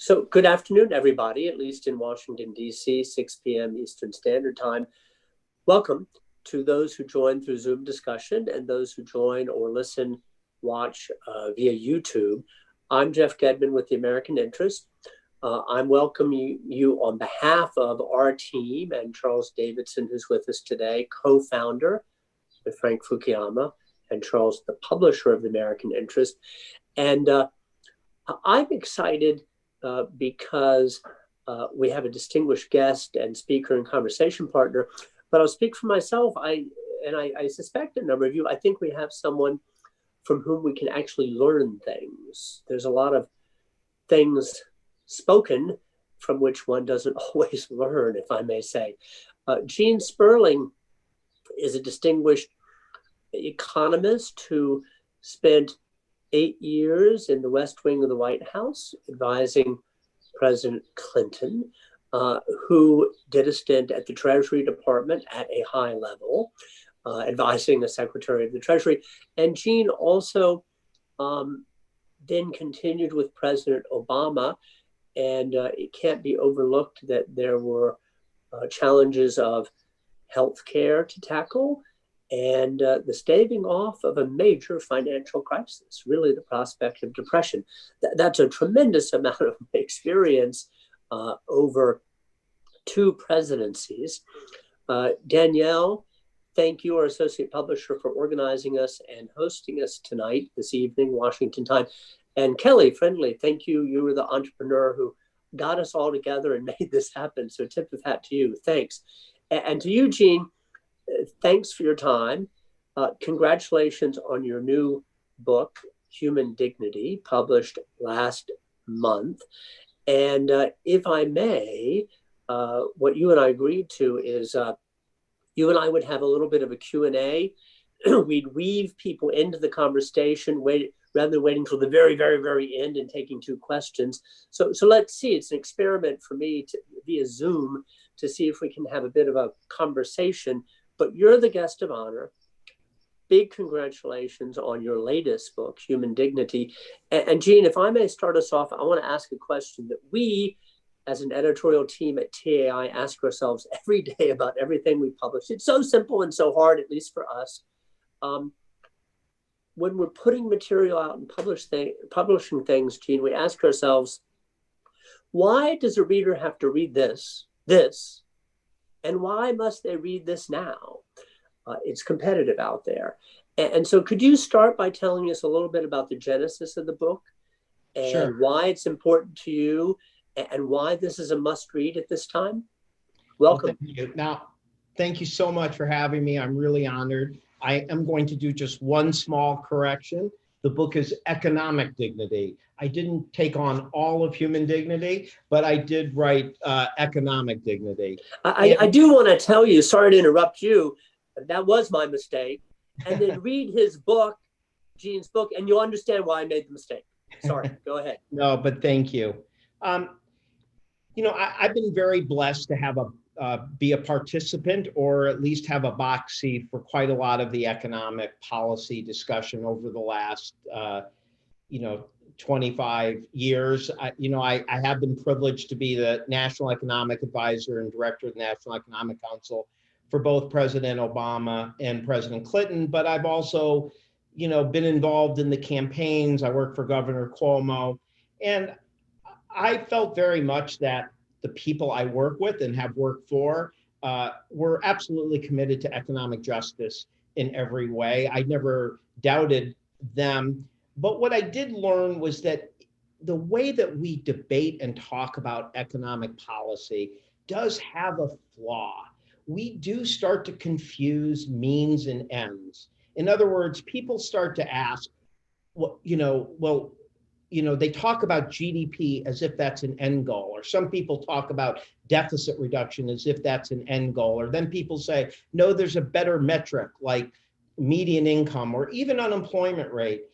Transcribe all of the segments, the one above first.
So good afternoon, everybody, at least in Washington, D.C., 6 p.m. Eastern Standard Time. Welcome to those who join through Zoom discussion and those who join or listen, watch via YouTube. I'm Jeff Gedman with the American Interest. I'm welcoming you on behalf of our team and Charles Davidson, who's with us today, co-founder with Frank Fukuyama, and Charles, the publisher of the American Interest. And I'm excited because we have a distinguished guest and speaker and conversation partner. But I'll speak for myself. I suspect a number of you, I think we have someone from whom we can actually learn things. There's a lot of things spoken from which one doesn't always learn, if I may say. Gene Sperling is a distinguished economist who spent 8 years in the West Wing of the White House, advising President Clinton, who did a stint at the Treasury Department at a high level, advising the Secretary of the Treasury. And Gene also then continued with President Obama, and it can't be overlooked that there were challenges of healthcare to tackle, and the staving off of a major financial crisis, really the prospect of depression. That's a tremendous amount of experience over 2 presidencies. Danielle, thank you, our associate publisher, for organizing us and hosting us tonight, this evening, Washington time. And Kelly Friendly, thank you. You were the entrepreneur who got us all together and made this happen. So tip of hat to you. Thanks. And to you, Gene, thanks for your time. Congratulations on your new book, Human Dignity, published last month. And if I may, what you and I agreed to is you and I would have a little bit of a Q&A. We'd weave people into the conversation rather than waiting till the very, very, very end and taking 2 questions. So let's see. It's an experiment for me via Zoom to see if we can have a bit of a conversation. But you're the guest of honor. Big congratulations on your latest book, Human Dignity. And Gene, if I may start us off, I want to ask a question that we, as an editorial team at TAI, ask ourselves every day about everything we publish. It's so simple and so hard, at least for us. When we're putting material out and publishing things, Gene, we ask ourselves, why does a reader have to read this, and why must they read this now? It's competitive out there. And so could you start by telling us a little bit about the genesis of the book and Sure. Why it's important to you and why this is a must read at this time? Welcome. Well, thank you. Now, thank you so much for having me. I'm really honored. I am going to do just one small correction. The book is Economic Dignity. I didn't take on all of human dignity, but I did write Economic Dignity. I do want to tell you, sorry to interrupt you, that was my mistake. And then read his book, Gene's book, and you'll understand why I made the mistake. Sorry, go ahead. No, but thank you. I've been very blessed to have be a participant, or at least have a box seat for quite a lot of the economic policy discussion over the last 25 years. I have been privileged to be the National Economic Advisor and Director of the National Economic Council for both President Obama and President Clinton, but I've also, been involved in the campaigns. I worked for Governor Cuomo, and I felt very much that the people I work with and have worked for were absolutely committed to economic justice in every way. I never doubted them. But what I did learn was that the way that we debate and talk about economic policy does have a flaw. We do start to confuse means and ends. In other words, people start to ask, they talk about GDP as if that's an end goal, or some people talk about deficit reduction as if that's an end goal, or then people say, no, there's a better metric like median income or even unemployment rate.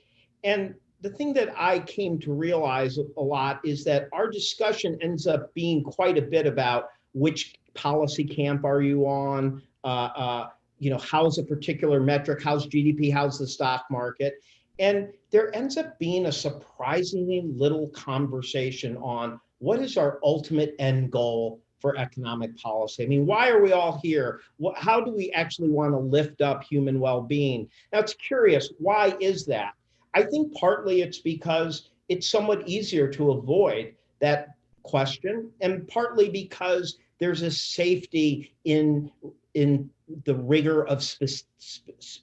And the thing that I came to realize a lot is that our discussion ends up being quite a bit about which policy camp are you on, how's a particular metric, how's GDP, how's the stock market. And there ends up being a surprisingly little conversation on what is our ultimate end goal for economic policy? I mean, why are we all here? How do we actually want to lift up human well-being? Now, it's curious, why is that? I think partly it's because it's somewhat easier to avoid that question, and partly because there's a safety in the rigor of statistics.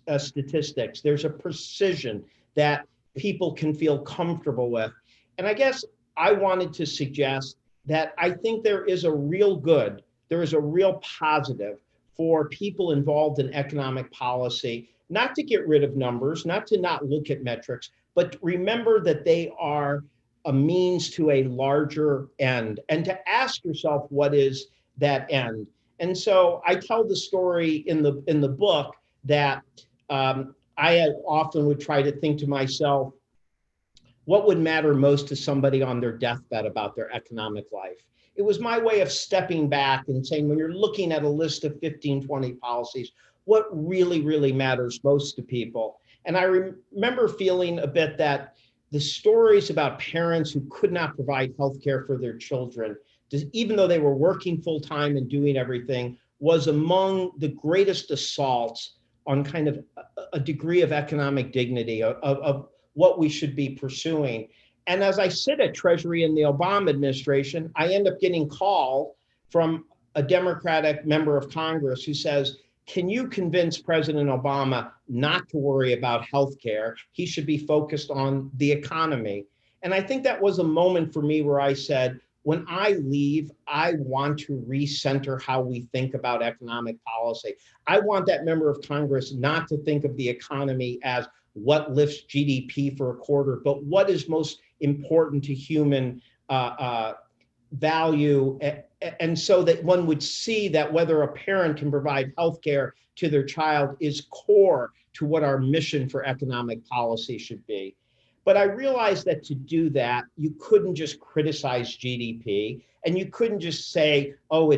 There's a precision that people can feel comfortable with. And I guess I wanted to suggest that I think there is a real good, there is a real positive for people involved in economic policy, not to get rid of numbers, not to not look at metrics, but remember that they are a means to a larger end, and to ask yourself, what is that end? And so I tell the story in the book that I often would try to think to myself, what would matter most to somebody on their deathbed about their economic life? It was my way of stepping back and saying, when you're looking at a list of 15, 20 policies, what really, really matters most to people? And I remember feeling a bit that the stories about parents who could not provide healthcare for their children, even though they were working full time and doing everything, was among the greatest assaults on kind of a degree of economic dignity, of what we should be pursuing. And as I sit at Treasury in the Obama administration, I end up getting called from a Democratic member of Congress who says, can you convince President Obama not to worry about healthcare? He should be focused on the economy. And I think that was a moment for me where I said, when I leave, I want to recenter how we think about economic policy. I want that member of Congress not to think of the economy as what lifts GDP for a quarter, but what is most important to human value. And so that one would see that whether a parent can provide healthcare to their child is core to what our mission for economic policy should be. But I realized that to do that, you couldn't just criticize GDP, and you couldn't just say, oh,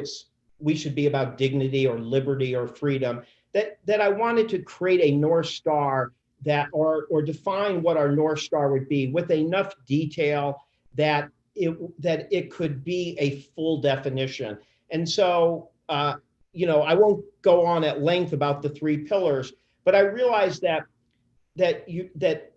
we should be about dignity or liberty or freedom. That I wanted to create a North Star that, or define what our North Star would be with enough detail that it could be a full definition. And so, I won't go on at length about the three pillars, but I realized that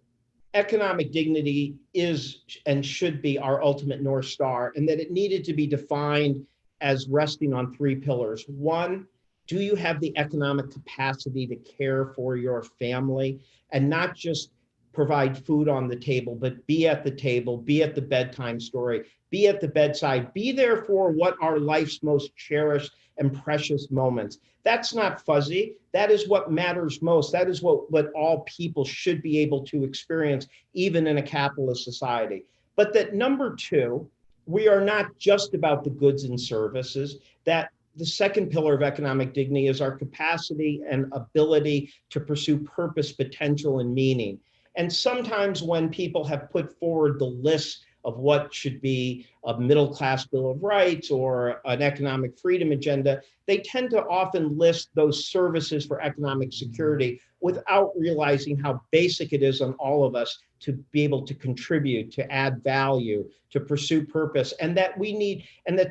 economic dignity is and should be our ultimate North Star, and that it needed to be defined as resting on three pillars. One, do you have the economic capacity to care for your family and not just provide food on the table, but be at the table, be at the bedtime story, be at the bedside, be there for what are life's most cherished and precious moments. That's not fuzzy. That is what matters most. That is what all people should be able to experience, even in a capitalist society. But that number two, we are not just about the goods and services. That the second pillar of economic dignity is our capacity and ability to pursue purpose, potential, and meaning. And sometimes when people have put forward the list of what should be a middle-class Bill of Rights or an economic freedom agenda, they tend to often list those services for economic security without realizing how basic it is on all of us to be able to contribute, to add value, to pursue purpose, and that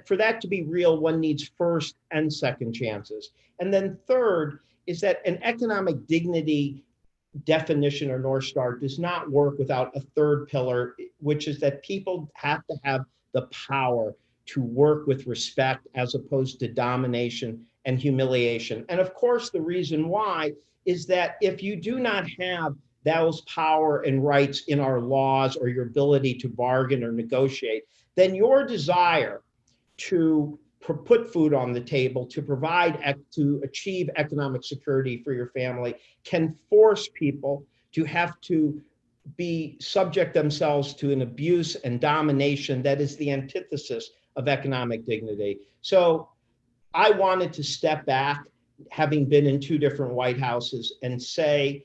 for that to be real, one needs first and second chances. And then third is that an economic dignity definition or North Star does not work without a third pillar, which is that people have to have the power to work with respect as opposed to domination and humiliation. And of course, the reason why is that if you do not have those power and rights in our laws, or your ability to bargain or negotiate, then your desire to put food on the table, to achieve economic security for your family, can force people to have to subject themselves to an abuse and domination that is the antithesis of economic dignity. So I wanted to step back, having been in two different White Houses, and say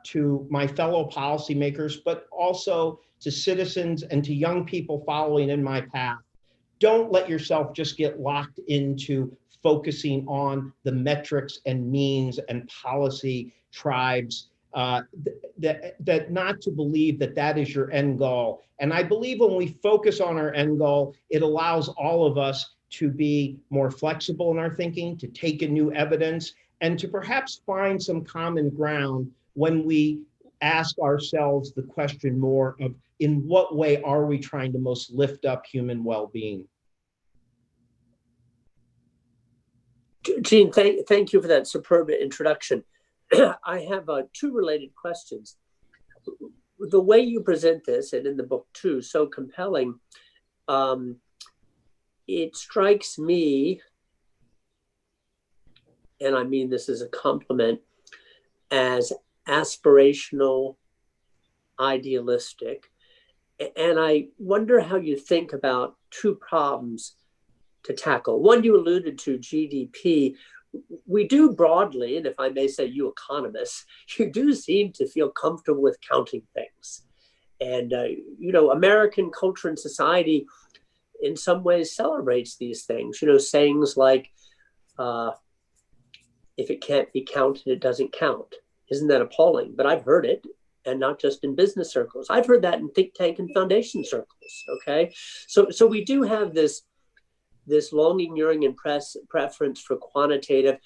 to my fellow policymakers, but also to citizens and to young people following in my path, don't let yourself just get locked into focusing on the metrics and means and policy tribes that not to believe that that is your end goal. And I believe when we focus on our end goal, it allows all of us to be more flexible in our thinking, to take in new evidence, and to perhaps find some common ground when we ask ourselves the question more of in what way are we trying to most lift up human well-being? Gene, thank you for that superb introduction. I have two related questions. The way you present this, and in the book too, so compelling, it strikes me, and I mean this as a compliment, as aspirational, idealistic. And I wonder how you think about two problems to tackle. One you alluded to, GDP. We do broadly, and if I may say you economists, you do seem to feel comfortable with counting things. And, American culture and society in some ways celebrates these things. Sayings like, if it can't be counted, it doesn't count. Isn't that appalling? But I've heard it, and not just in business circles. I've heard that in think tank and foundation circles, okay? So we do have this longing, yearning, and preference for quantitative.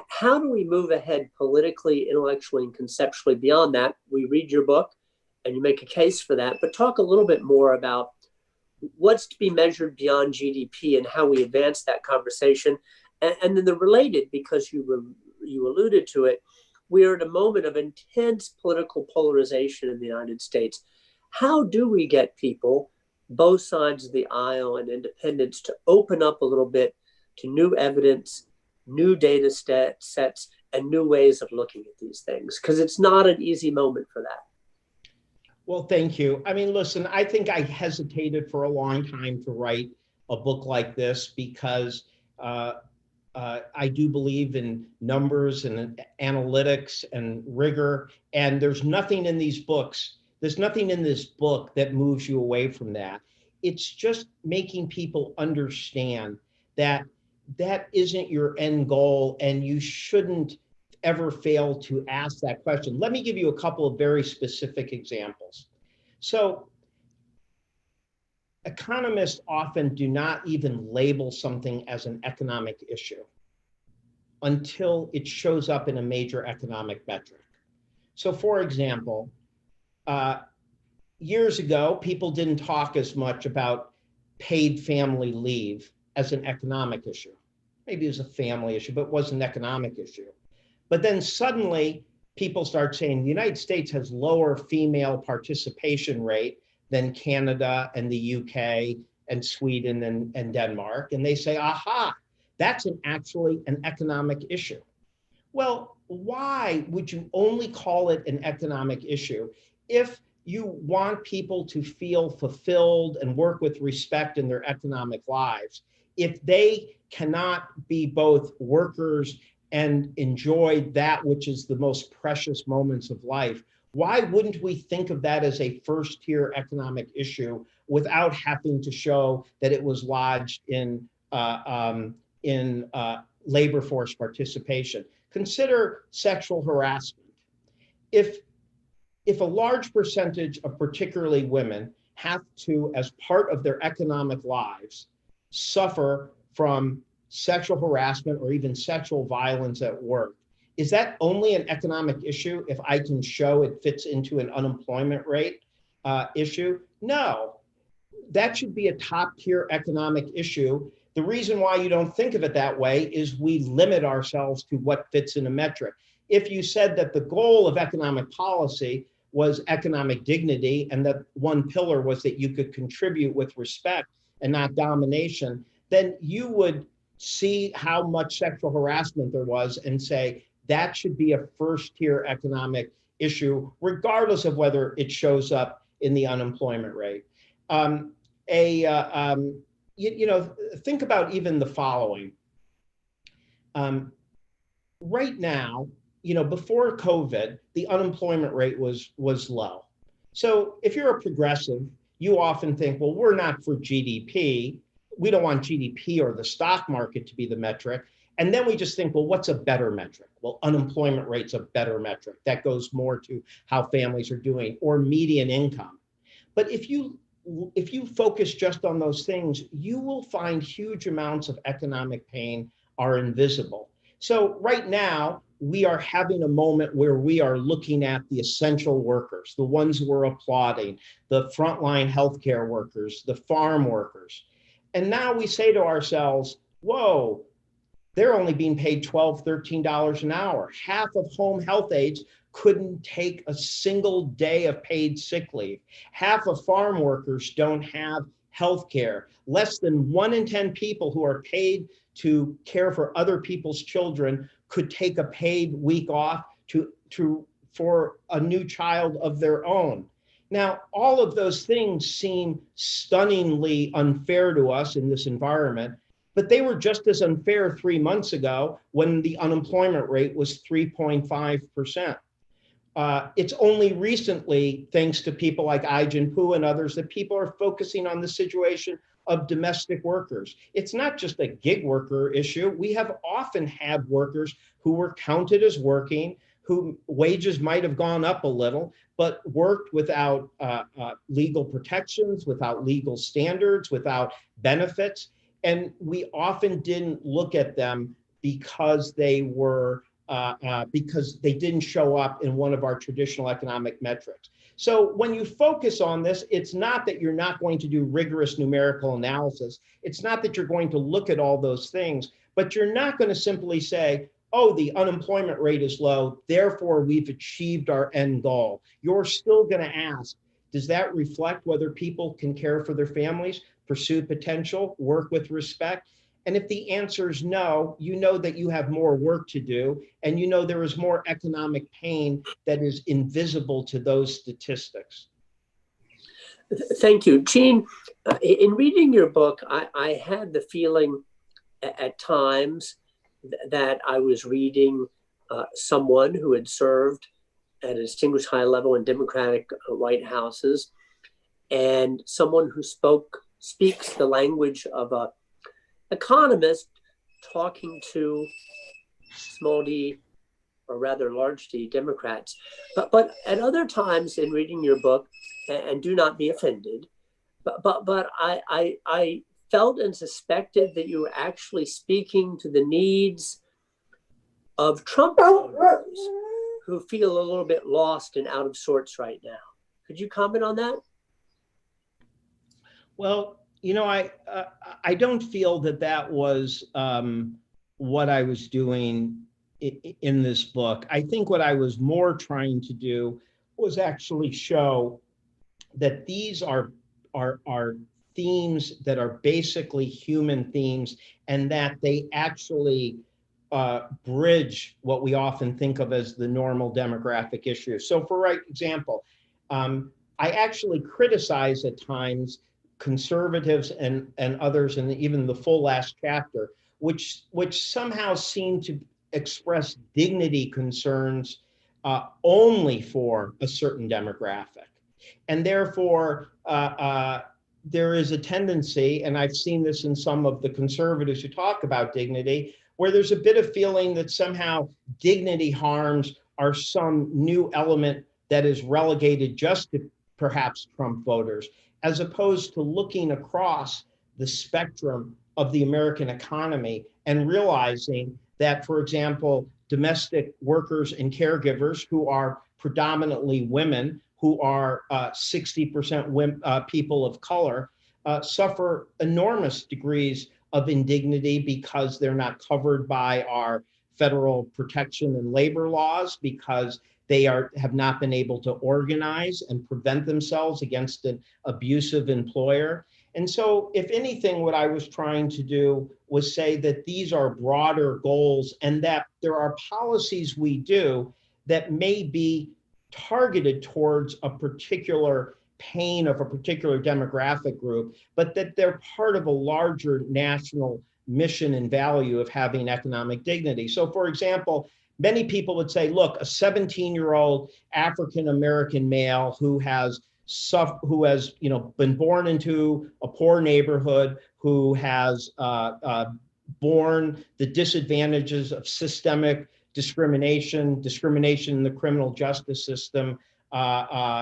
How do we move ahead politically, intellectually, and conceptually beyond that? We read your book, and you make a case for that, but talk a little bit more about what's to be measured beyond GDP and how we advance that conversation. And then the related, because you alluded to it, we are at a moment of intense political polarization in the United States. How do we get people, both sides of the aisle and independents, to open up a little bit to new evidence, new data sets, and new ways of looking at these things? Because it's not an easy moment for that. Well, thank you. I mean, listen, I think I hesitated for a long time to write a book like this because I do believe in numbers and analytics and rigor, and there's nothing in these books. There's nothing in this book that moves you away from that. It's just making people understand that that isn't your end goal, and you shouldn't ever fail to ask that question. Let me give you a couple of very specific examples. So, economists often do not even label something as an economic issue until it shows up in a major economic metric. So for example, years ago, people didn't talk as much about paid family leave as an economic issue. Maybe it was a family issue, but it was an economic issue. But then suddenly people start saying the United States has lower female participation rate than Canada and the UK and Sweden and Denmark. And they say, aha, that's actually an economic issue. Well, why would you only call it an economic issue if you want people to feel fulfilled and work with respect in their economic lives? If they cannot be both workers and enjoy that which is the most precious moments of life, why wouldn't we think of that as a first-tier economic issue without having to show that it was lodged in labor force participation? Consider sexual harassment. If a large percentage of particularly women have to, as part of their economic lives, suffer from sexual harassment or even sexual violence at work, is that only an economic issue if I can show it fits into an unemployment rate issue? No, that should be a top-tier economic issue. The reason why you don't think of it that way is we limit ourselves to what fits in a metric. If you said that the goal of economic policy was economic dignity and that one pillar was that you could contribute with respect and not domination, then you would see how much sexual harassment there was and say that should be a first-tier economic issue, regardless of whether it shows up in the unemployment rate. Think about even the following. Right now, before COVID, the unemployment rate was low. So if you're a progressive, you often think, well, we're not for GDP. We don't want GDP or the stock market to be the metric. And then we just think, well, what's a better metric? Well, unemployment rate's a better metric. That goes more to how families are doing, or median income. But if you focus just on those things, you will find huge amounts of economic pain are invisible. So right now, we are having a moment where we are looking at the essential workers, the ones we're applauding, the frontline healthcare workers, the farm workers. And now we say to ourselves, whoa, they're only being paid $12, $13 an hour. Half of home health aides couldn't take a single day of paid sick leave. Half of farm workers don't have health care. Less than 1 in 10 people who are paid to care for other people's children could take a paid week off for a new child of their own. Now, all of those things seem stunningly unfair to us in this environment, but they were just as unfair 3 months ago when the unemployment rate was 3.5%. It's only recently, thanks to people like Ai-jen Poo and others, that people are focusing on the situation of domestic workers. It's not just a gig worker issue. We have often had workers who were counted as working, who wages might have gone up a little, but worked without legal protections, without legal standards, without benefits. And we often didn't look at them because they were because they didn't show up in one of our traditional economic metrics. So when you focus on this, it's not that you're not going to do rigorous numerical analysis. It's not that you're going to look at all those things, but you're not going to simply say, oh, the unemployment rate is low, therefore we've achieved our end goal. You're still going to ask, does that reflect whether people can care for their families, pursue potential, work with respect? And if the answer is no, you know that you have more work to do, and you know there is more economic pain that is invisible to those statistics. Thank you. Gene, in reading your book, I had the feeling at times that I was reading someone who had served at a distinguished high level in Democratic White Houses, and someone who speaks the language of a economist talking to small d, or rather large d, Democrats. But at other times in reading your book, and do not be offended, but I felt and suspected that you were actually speaking to the needs of Trump voters who feel a little bit lost and out of sorts right now. Could you comment on that? Well, you know, I don't feel that that was what I was doing in this book. I think what I was more trying to do was actually show that these are themes that are basically human themes, and that they actually bridge what we often think of as the normal demographic issues. So for example, I actually criticize at times conservatives and others, and even the full last chapter, which somehow seem to express dignity concerns only for a certain demographic. And therefore, there is a tendency, and I've seen this in some of the conservatives who talk about dignity, where there's a bit of feeling that somehow dignity harms are some new element that is relegated just to perhaps Trump voters, as opposed to looking across the spectrum of the American economy and realizing that, for example, domestic workers and caregivers who are predominantly women, who are 60% people of color, suffer enormous degrees of indignity because they're not covered by our federal protection and labor laws, because they have not been able to organize and prevent themselves against an abusive employer. And so, if anything, what I was trying to do was say that these are broader goals, and that there are policies we do that may be targeted towards a particular pain of a particular demographic group, but that they're part of a larger national mission and value of having economic dignity. So, for example, many people would say, look, a 17-year-old African-American male who has been born into a poor neighborhood, who has borne the disadvantages of systemic discrimination in the criminal justice system, that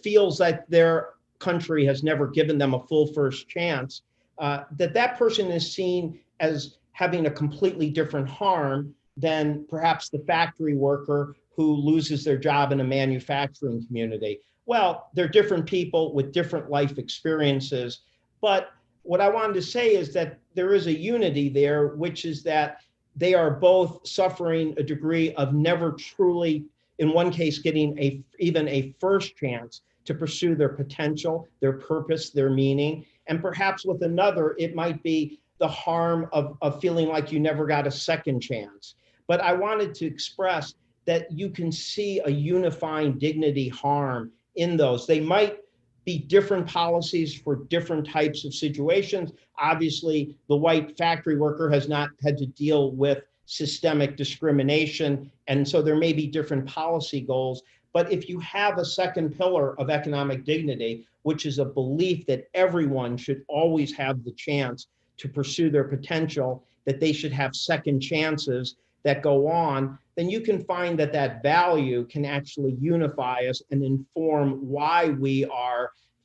feels that their country has never given them a full first chance, that person is seen as having a completely different harm than perhaps the factory worker who loses their job in a manufacturing community. Well, they're different people with different life experiences. But what I wanted to say is that there is a unity there, which is that they are both suffering a degree of never truly, in one case, getting even a first chance to pursue their potential, their purpose, their meaning. And perhaps with another, it might be the harm of feeling like you never got a second chance. But I wanted to express that you can see a unifying dignity harm in those. They might be different policies for different types of situations. Obviously, the white factory worker has not had to deal with systemic discrimination, and so there may be different policy goals. But if you have a second pillar of economic dignity, which is a belief that everyone should always have the chance to pursue their potential, that they should have second chances that go on, then you can find that that value can actually unify us and inform why we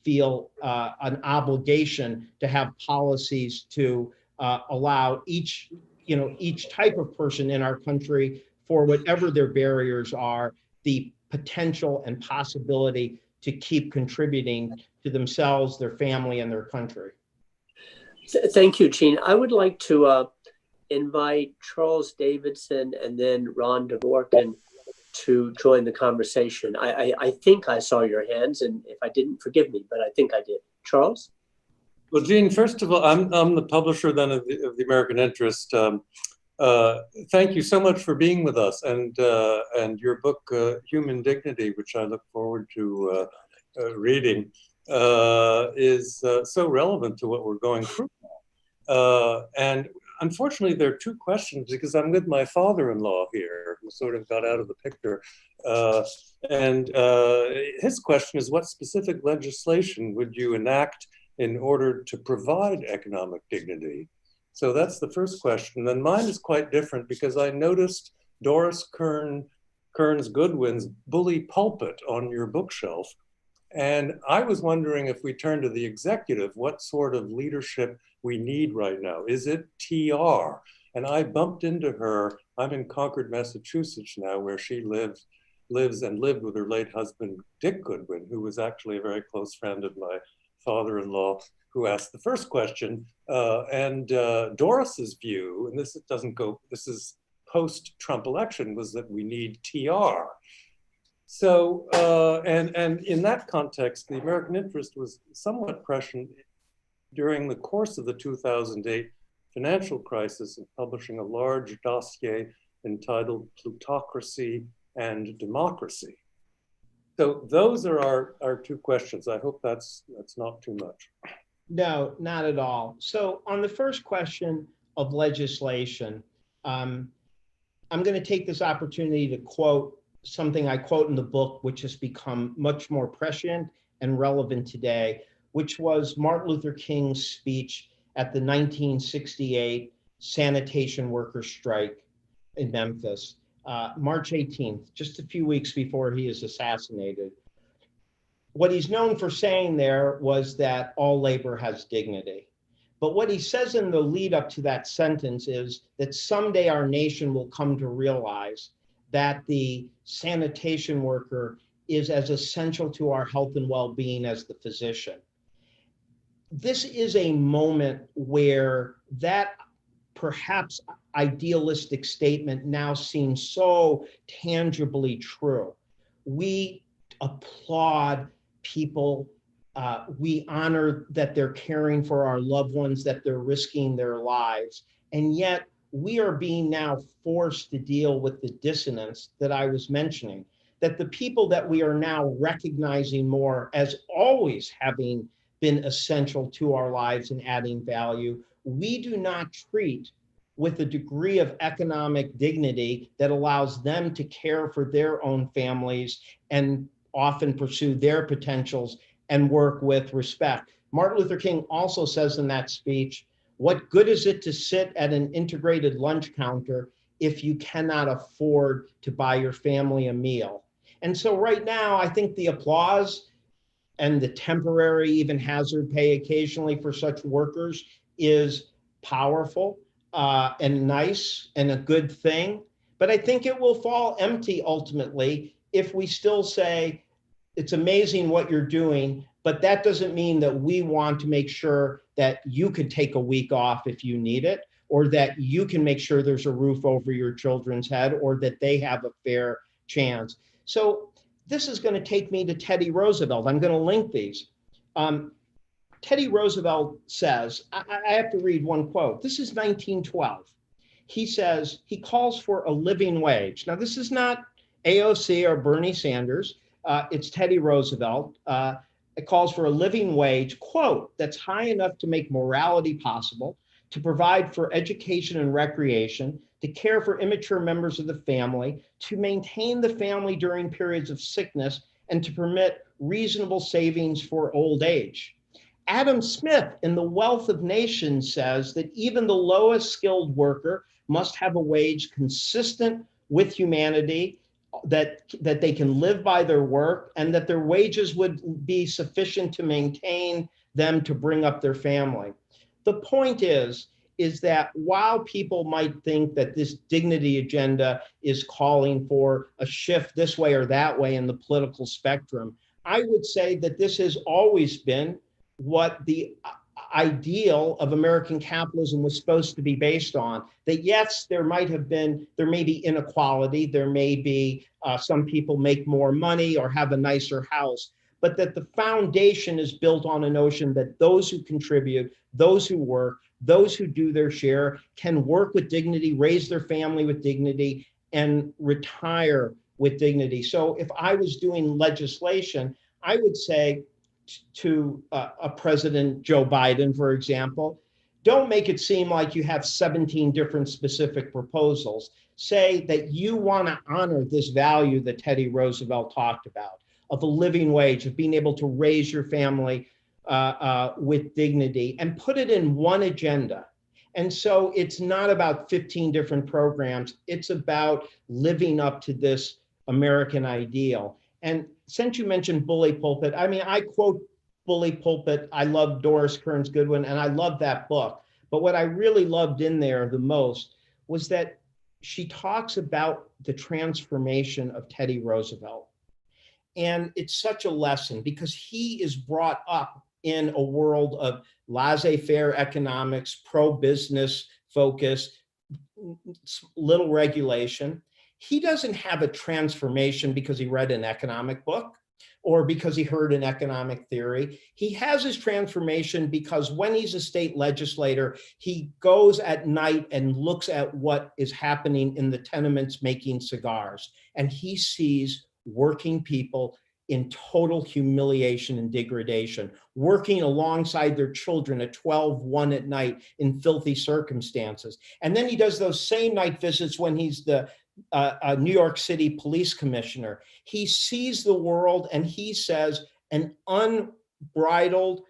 feel an obligation to have policies to allow each type of person in our country, for whatever their barriers are, the potential and possibility to keep contributing to themselves, their family, and their country. Thank you, Gene. I would like to invite Charles Davidson and then Ron Dvorkin to join the conversation. I think I saw your hands, and if I didn't, forgive me, but I think I did. Charles? Well, Gene, first of all, I'm the publisher then of the American Interest. Thank you so much for being with us, and your book, Human Dignity, which I look forward to reading, is so relevant to what we're going through. And unfortunately, there are two questions, because I'm with my father-in-law here, who sort of got out of the picture. And his question is, what specific legislation would you enact in order to provide economic dignity? So that's the first question. And mine is quite different, because I noticed Doris Kearns Goodwin's Bully Pulpit on your bookshelf. And I was wondering, if we turn to the executive, what sort of leadership we need right now. Is it TR? And I bumped into her. I'm in Concord, Massachusetts now, where she lives and lived with her late husband, Dick Goodwin, who was actually a very close friend of my father-in-law, who asked the first question. And Doris's view, and this is post-Trump election, was that we need TR. So, and in that context, the American Interest was somewhat prescient during the course of the 2008 financial crisis in publishing a large dossier entitled Plutocracy and Democracy. So those are our two questions. I hope that's not too much. No, not at all. So on the first question of legislation, I'm going to take this opportunity to quote something I quote in the book, which has become much more prescient and relevant today, which was Martin Luther King's speech at the 1968 sanitation worker strike in Memphis, March 18th, just a few weeks before he is assassinated. What he's known for saying there was that all labor has dignity. But what he says in the lead up to that sentence is that someday our nation will come to realize that the sanitation worker is as essential to our health and well-being as the physician. This is a moment where that perhaps idealistic statement now seems so tangibly true. We applaud people. We honor that they're caring for our loved ones, that they're risking their lives. And yet we are being now forced to deal with the dissonance that I was mentioning, that the people that we are now recognizing more as always having been essential to our lives and adding value, we do not treat with a degree of economic dignity that allows them to care for their own families and often pursue their potentials and work with respect. Martin Luther King also says in that speech, What good is it to sit at an integrated lunch counter if you cannot afford to buy your family a meal? And so right now, I think the applause and the temporary, even hazard pay occasionally for such workers is powerful and nice and a good thing. But I think it will fall empty ultimately if we still say, it's amazing what you're doing, but that doesn't mean that we want to make sure that you could take a week off if you need it, or that you can make sure there's a roof over your children's head, or that they have a fair chance. So this is going to take me to Teddy Roosevelt. I'm going to link these. Teddy Roosevelt says, I have to read one quote. This is 1912. He says, he calls for a living wage. Now, this is not AOC or Bernie Sanders. It's Teddy Roosevelt. It calls for a living wage, quote, that's high enough to make morality possible, to provide for education and recreation, to care for immature members of the family, to maintain the family during periods of sickness, and to permit reasonable savings for old age. Adam Smith in The Wealth of Nations says that even the lowest skilled worker must have a wage consistent with humanity, that they can live by their work, and that their wages would be sufficient to maintain them to bring up their family. The point is that while people might think that this dignity agenda is calling for a shift this way or that way in the political spectrum, I would say that this has always been what the ideal of American capitalism was supposed to be based on. That yes, there may be inequality, there may be some people make more money or have a nicer house, but that the foundation is built on a notion that those who contribute, those who work, those who do their share can work with dignity, raise their family with dignity, and retire with dignity. So if I was doing legislation, I would say to a President Joe Biden, for example, don't make it seem like you have 17 different specific proposals. Say that you want to honor this value that Teddy Roosevelt talked about, of a living wage, of being able to raise your family with dignity, and put it in one agenda. And so it's not about 15 different programs. It's about living up to this American ideal. And since you mentioned Bully Pulpit, I mean, I quote Bully Pulpit. I love Doris Kearns Goodwin, and I love that book. But what I really loved in there the most was that she talks about the transformation of Teddy Roosevelt. And it's such a lesson because he is brought up in a world of laissez-faire economics, pro-business focus, little regulation. He doesn't have a transformation because he read an economic book or because he heard an economic theory. He has his transformation because when he's a state legislator, he goes at night and looks at what is happening in the tenements making cigars. And he sees working people in total humiliation and degradation, working alongside their children at 12:01 at night in filthy circumstances. And then he does those same night visits when he's the New York City police commissioner. He sees the world and he says an unbridled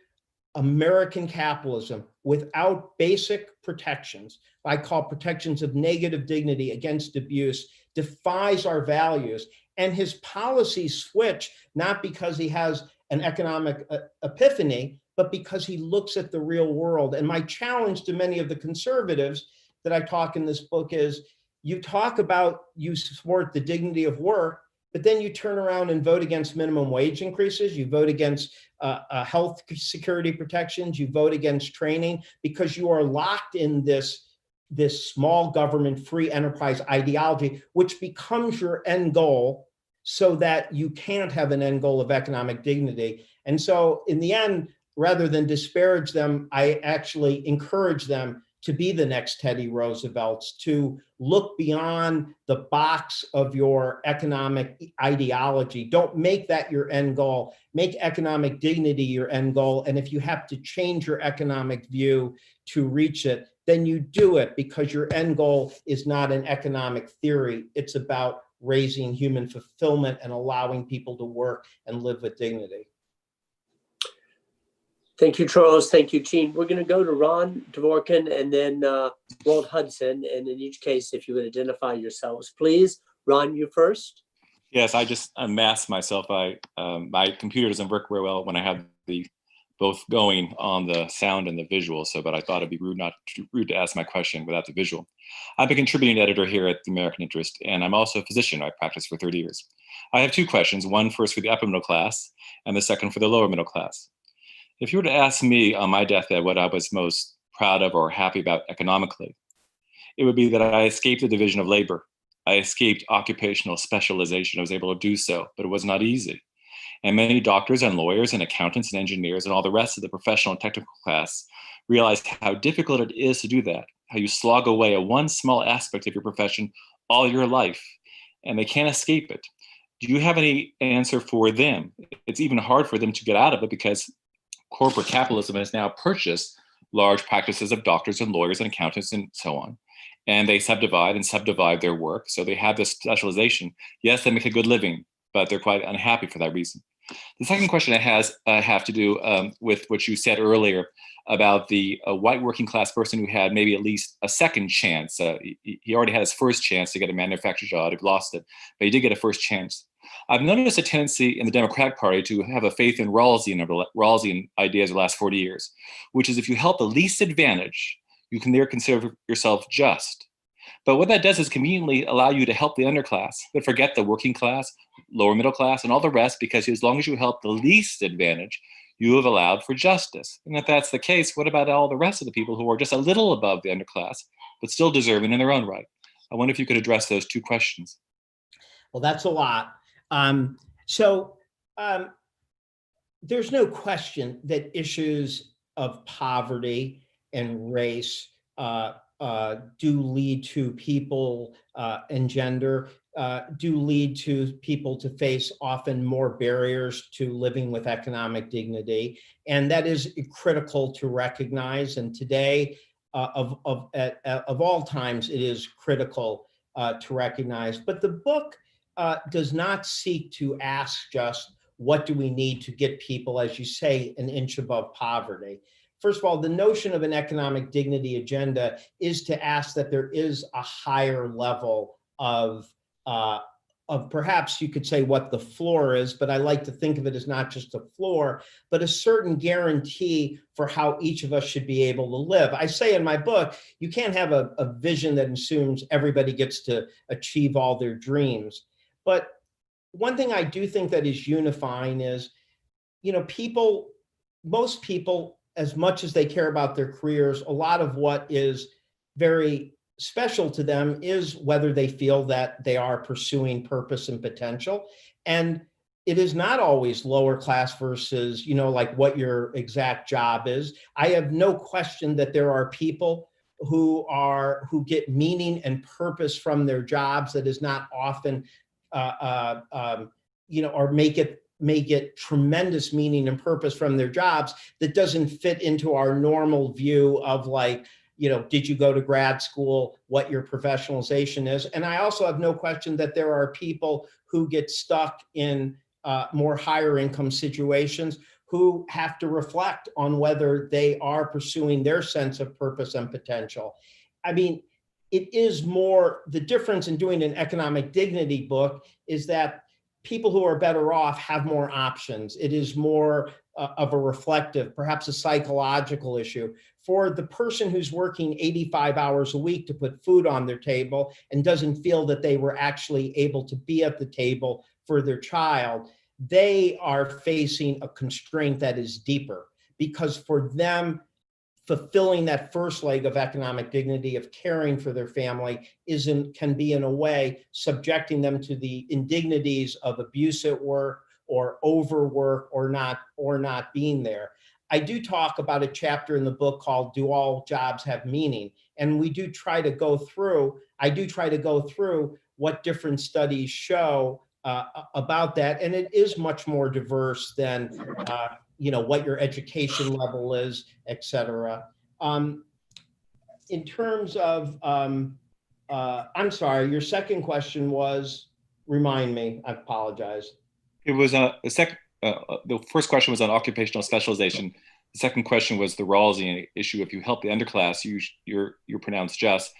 American capitalism without basic protections, I call protections of negative dignity against abuse, defies our values. And his policies switch, not because he has an economic epiphany, but because he looks at the real world. And my challenge to many of the conservatives that I talk in this book is, you talk about you support the dignity of work, but then you turn around and vote against minimum wage increases, you vote against health security protections, you vote against training, because you are locked in this small government, free enterprise ideology, which becomes your end goal so that you can't have an end goal of economic dignity. And so in the end, rather than disparage them, I actually encourage them to be the next Teddy Roosevelts, to look beyond the box of your economic ideology. Don't make that your end goal. Make economic dignity your end goal. And if you have to change your economic view to reach it, then you do it, because your end goal is not an economic theory. It's about raising human fulfillment and allowing people to work and live with dignity. Thank you, Charles. Thank you, Gene. We're going to go to Ron Dvorkin and then Walt Hudson. And in each case, if you would identify yourselves, please. Ron, you first. Yes, I just unmasked myself. My computer doesn't work very well when I have the both going on the sound and the visual. But I thought it'd be rude to ask my question without the visual. I'm a contributing editor here at the American Interest, and I'm also a physician. I practiced for 30 years. I have two questions, one first for the upper middle class and the second for the lower middle class. If you were to ask me on my deathbed what I was most proud of or happy about economically, it would be that I escaped the division of labor. I escaped occupational specialization. I was able to do so, but it was not easy. And many doctors and lawyers and accountants and engineers and all the rest of the professional and technical class realized how difficult it is to do that, how you slog away at one small aspect of your profession all your life, and they can't escape it. Do you have any answer for them? It's even hard for them to get out of it because corporate capitalism has now purchased large practices of doctors and lawyers and accountants and so on. And they subdivide their work. So they have this specialization. Yes, they make a good living, but they're quite unhappy for that reason. The second question have to do with what you said earlier about the white working class person who had maybe at least a second chance. He already had his first chance to get a manufacturing job. He lost it, but he did get a first chance. I've noticed a tendency in the Democratic Party to have a faith in Rawlsian ideas the last 40 years, which is if you help the least advantaged, you can there consider yourself just. But what that does is conveniently allow you to help the underclass, but forget the working class, lower middle class, and all the rest, because as long as you help the least advantaged, you have allowed for justice. And if that's the case, what about all the rest of the people who are just a little above the underclass, but still deserving in their own right? I wonder if you could address those two questions. Well, that's a lot. There's no question that issues of poverty and race do lead to people and gender, do lead to people to face often more barriers to living with economic dignity. And that is critical to recognize. And today, of all times, it is critical to recognize. But the book does not seek to ask just what do we need to get people, as you say, an inch above poverty. First of all, the notion of an economic dignity agenda is to ask that there is a higher level of perhaps you could say what the floor is, but I like to think of it as not just a floor, but a certain guarantee for how each of us should be able to live. I say in my book, you can't have a vision that assumes everybody gets to achieve all their dreams. But one thing I do think that is unifying is, most people, as much as they care about their careers, a lot of what is very special to them is whether they feel that they are pursuing purpose and potential. And it is not always lower class versus, like what your exact job is. I have no question that there are people who get meaning and purpose from their jobs that is not often, or may get tremendous meaning and purpose from their jobs that doesn't fit into our normal view of did you go to grad school, what your professionalization is. And I also have no question that there are people who get stuck in more higher income situations who have to reflect on whether they are pursuing their sense of purpose and potential. I mean, it is more, the difference in doing an economic dignity book is that people who are better off have more options. It is more of a reflective, perhaps a psychological issue. For the person who's working 85 hours a week to put food on their table and doesn't feel that they were actually able to be at the table for their child, they are facing a constraint that is deeper, because for them, fulfilling that first leg of economic dignity of caring for their family can be in a way subjecting them to the indignities of abuse at work or overwork or not being there. I do talk about a chapter in the book called "Do All Jobs Have Meaning?" And I do try to go through what different studies show about that. And it is much more diverse than what your education level is, et cetera. In terms of, I'm sorry, your second question was, remind me, I apologize. It was the first question was on occupational specialization. The second question was the Rawlsian issue. If you help the underclass, you're pronounced just.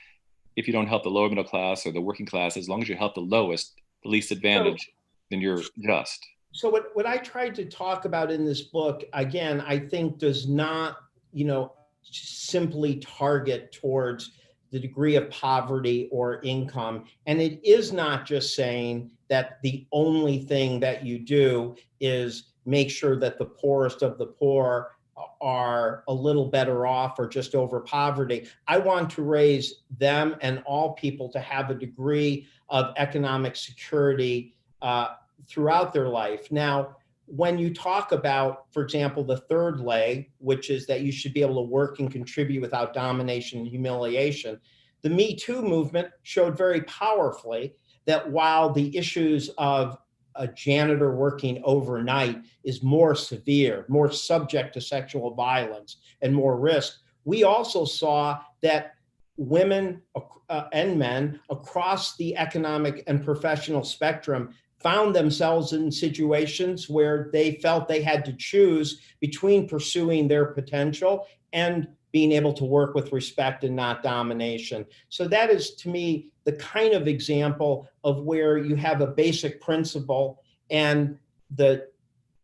If you don't help the lower middle class or the working class, as long as you help the lowest, the least advantaged, then you're just. So what I tried to talk about in this book, again, I think does not, simply target towards the degree of poverty or income. And it is not just saying that the only thing that you do is make sure that the poorest of the poor are a little better off or just over poverty. I want to raise them and all people to have a degree of economic security throughout their life. Now, when you talk about, for example, the third leg, which is that you should be able to work and contribute without domination and humiliation, the Me Too movement showed very powerfully that while the issues of a janitor working overnight is more severe, more subject to sexual violence and more risk, we also saw that women and men across the economic and professional spectrum found themselves in situations where they felt they had to choose between pursuing their potential and being able to work with respect and not domination. So that is, to me, the kind of example of where you have a basic principle and the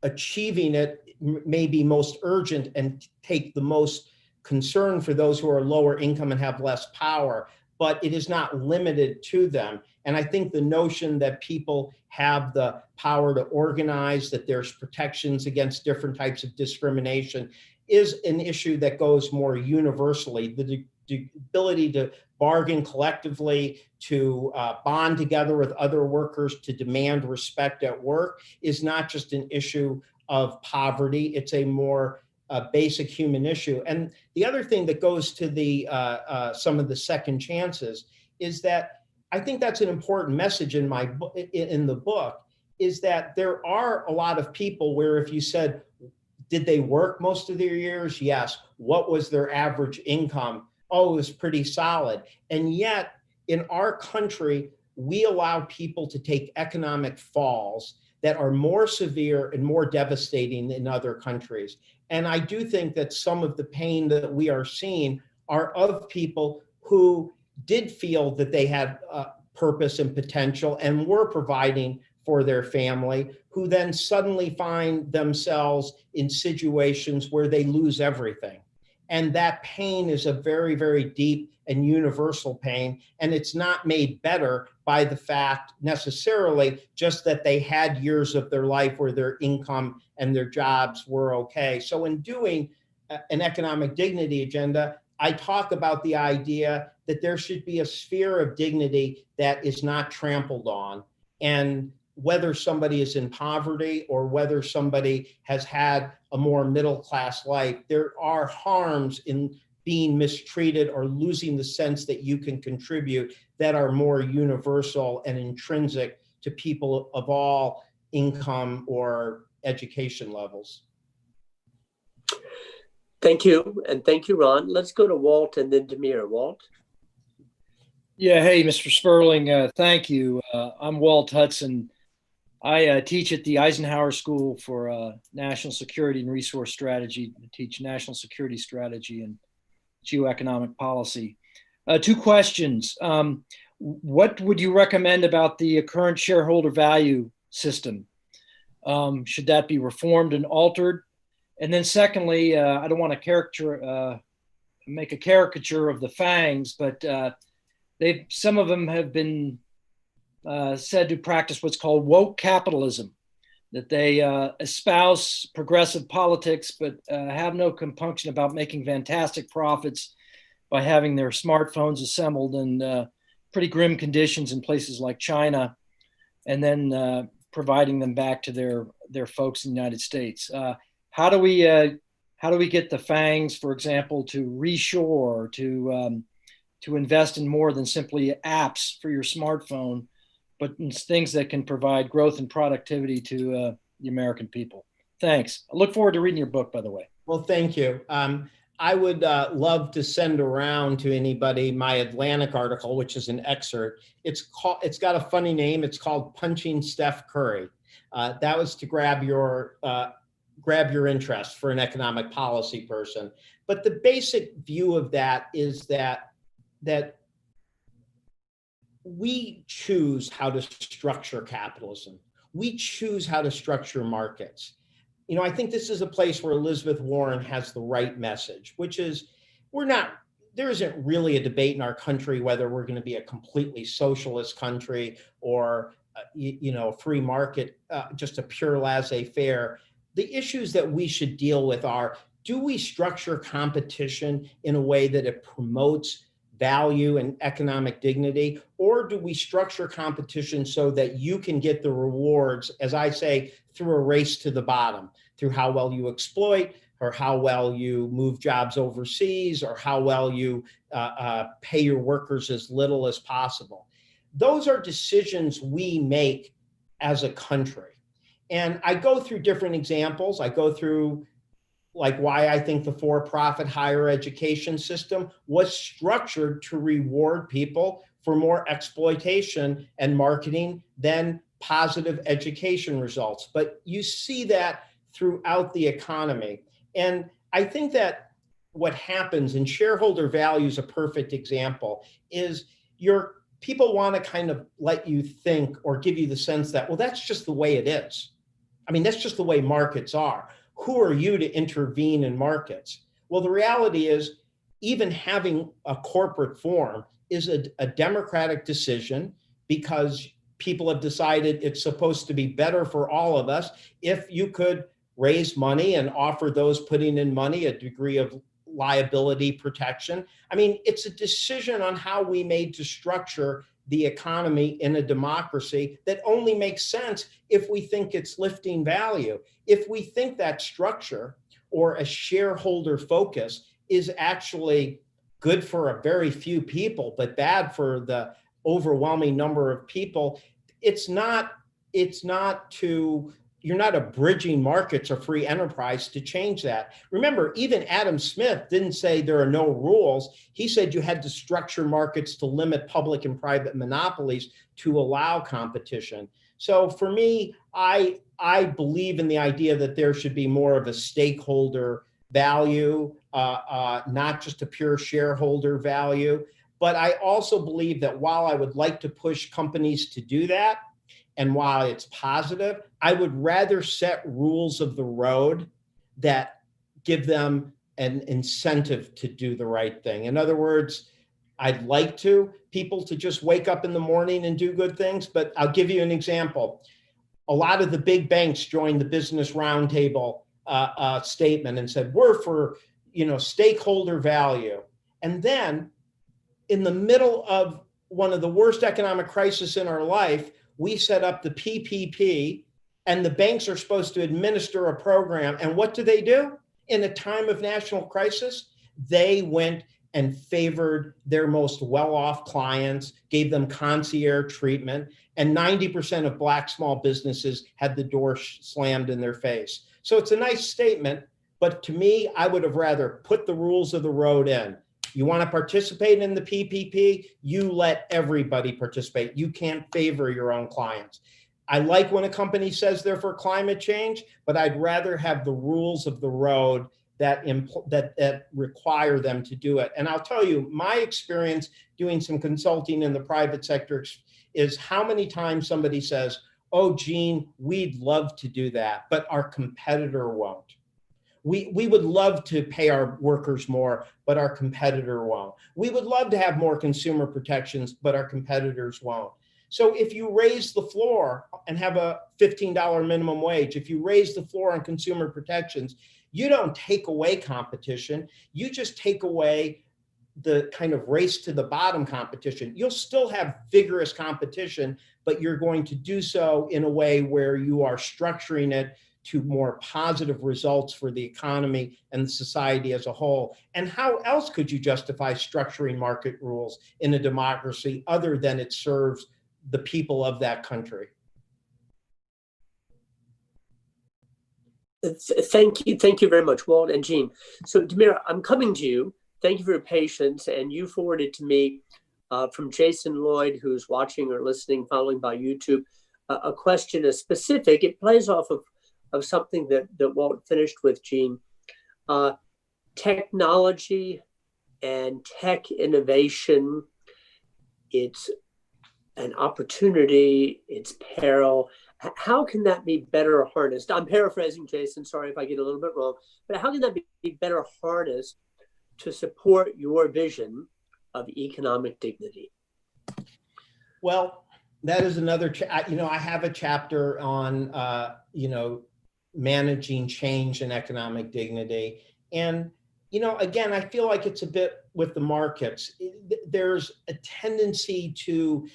achieving it may be most urgent and take the most concern for those who are lower income and have less power, but it is not limited to them. And I think the notion that people have the power to organize, that there's protections against different types of discrimination, is an issue that goes more universally. The ability to bargain collectively, to bond together with other workers, to demand respect at work is not just an issue of poverty. It's a more basic human issue. And the other thing that goes to the some of the second chances is that I think that's an important message in the book, is that there are a lot of people where if you said, did they work most of their years? Yes. What was their average income? Oh, it was pretty solid. And yet in our country, we allow people to take economic falls that are more severe and more devastating than other countries. And I do think that some of the pain that we are seeing are of people who did feel that they had purpose and potential and were providing for their family, who then suddenly find themselves in situations where they lose everything. And that pain is a very, very deep and universal pain. And it's not made better by the fact necessarily just that they had years of their life where their income and their jobs were okay. So in doing an economic dignity agenda, I talk about the idea that there should be a sphere of dignity that is not trampled on. And whether somebody is in poverty or whether somebody has had a more middle-class life, there are harms in being mistreated or losing the sense that you can contribute that are more universal and intrinsic to people of all income or education levels. Thank you. And thank you, Ron. Let's go to Walt and then Demir. Walt? Yeah, hey, Mr. Sperling, thank you. I'm Walt Hudson. I teach at the Eisenhower School for National Security and Resource Strategy. I teach national security strategy and geoeconomic policy. Two questions. What would you recommend about the current shareholder value system? Should that be reformed and altered? And then secondly, I don't want to make a caricature of the FANGs, but some of them have been said to practice what's called woke capitalism, that they espouse progressive politics, but have no compunction about making fantastic profits by having their smartphones assembled in pretty grim conditions in places like China, and then providing them back to their folks in the United States. How do we get the FANGs, for example, to reshore, to invest in more than simply apps for your smartphone, but in things that can provide growth and productivity to the American people? Thanks. I look forward to reading your book, by the way. Well, thank you. I would love to send around to anybody my Atlantic article, which is an excerpt. It's got a funny name. It's called Punching Steph Curry. That was to grab grab your interest for an economic policy person. But the basic view of that is that we choose how to structure capitalism. We choose how to structure markets. I think this is a place where Elizabeth Warren has the right message, which is there isn't really a debate in our country whether we're going to be a completely socialist country or a free market, just a pure laissez-faire. The issues that we should deal with are, do we structure competition in a way that it promotes value and economic dignity, or do we structure competition so that you can get the rewards, as I say, through a race to the bottom, through how well you exploit, or how well you move jobs overseas, or how well you pay your workers as little as possible? Those are decisions we make as a country. And I go through different examples. I go through like why I think the for-profit higher education system was structured to reward people for more exploitation and marketing than positive education results. But you see that throughout the economy. And I think that what happens, and shareholder value is a perfect example, is your people want to kind of let you think or give you the sense that, well, that's just the way it is. I mean, that's just the way markets are. Who are you to intervene in markets? Well, the reality is, even having a corporate form is a democratic decision, because people have decided it's supposed to be better for all of us if you could raise money and offer those putting in money a degree of liability protection. I mean, it's a decision on how we made to structure the economy in a democracy that only makes sense if we think it's lifting value. If we think that structure or a shareholder focus is actually good for a very few people, but bad for the overwhelming number of people, you're not abridging markets or free enterprise to change that. Remember, even Adam Smith didn't say there are no rules. He said you had to structure markets to limit public and private monopolies to allow competition. So for me, I believe in the idea that there should be more of a stakeholder value, not just a pure shareholder value. But I also believe that while I would like to push companies to do that, and while it's positive, I would rather set rules of the road that give them an incentive to do the right thing. In other words, I'd like people to just wake up in the morning and do good things, but I'll give you an example. A lot of the big banks joined the Business Roundtable statement and said, we're for stakeholder value. And then in the middle of one of the worst economic crises in our life, we set up the PPP, and the banks are supposed to administer a program. And what do? In a time of national crisis, they went and favored their most well-off clients, gave them concierge treatment, and 90% of Black small businesses had the door slammed in their face. So it's a nice statement, but to me, I would have rather put the rules of the road in. You want to participate in the PPP, you let everybody participate. You can't favor your own clients. I like when a company says they're for climate change, but I'd rather have the rules of the road that require them to do it. And I'll tell you, my experience doing some consulting in the private sector is how many times somebody says, oh, Gene, we'd love to do that, but our competitor won't. We would love to pay our workers more, but our competitor won't. We would love to have more consumer protections, but our competitors won't. So if you raise the floor and have a $15 minimum wage, if you raise the floor on consumer protections, you don't take away competition. You just take away the kind of race to the bottom competition. You'll still have vigorous competition, but you're going to do so in a way where you are structuring it to more positive results for the economy and the society as a whole. And how else could you justify structuring market rules in a democracy other than it serves the people of that country? Thank you very much, Walt and Gene. So Demira, I'm coming to you. Thank you for your patience. And you forwarded to me from Jason Lloyd, who's watching or listening, following by YouTube, a question, a specific, it plays off of of something that Walt finished with, Gene. Technology and tech innovation, it's an opportunity, it's peril. How can that be better harnessed? I'm paraphrasing Jason, sorry if I get a little bit wrong, but how can that be better harnessed to support your vision of economic dignity? Well, that is another, I have a chapter on, managing change and economic dignity. And, again, I feel like it's a bit with the markets. There's a tendency to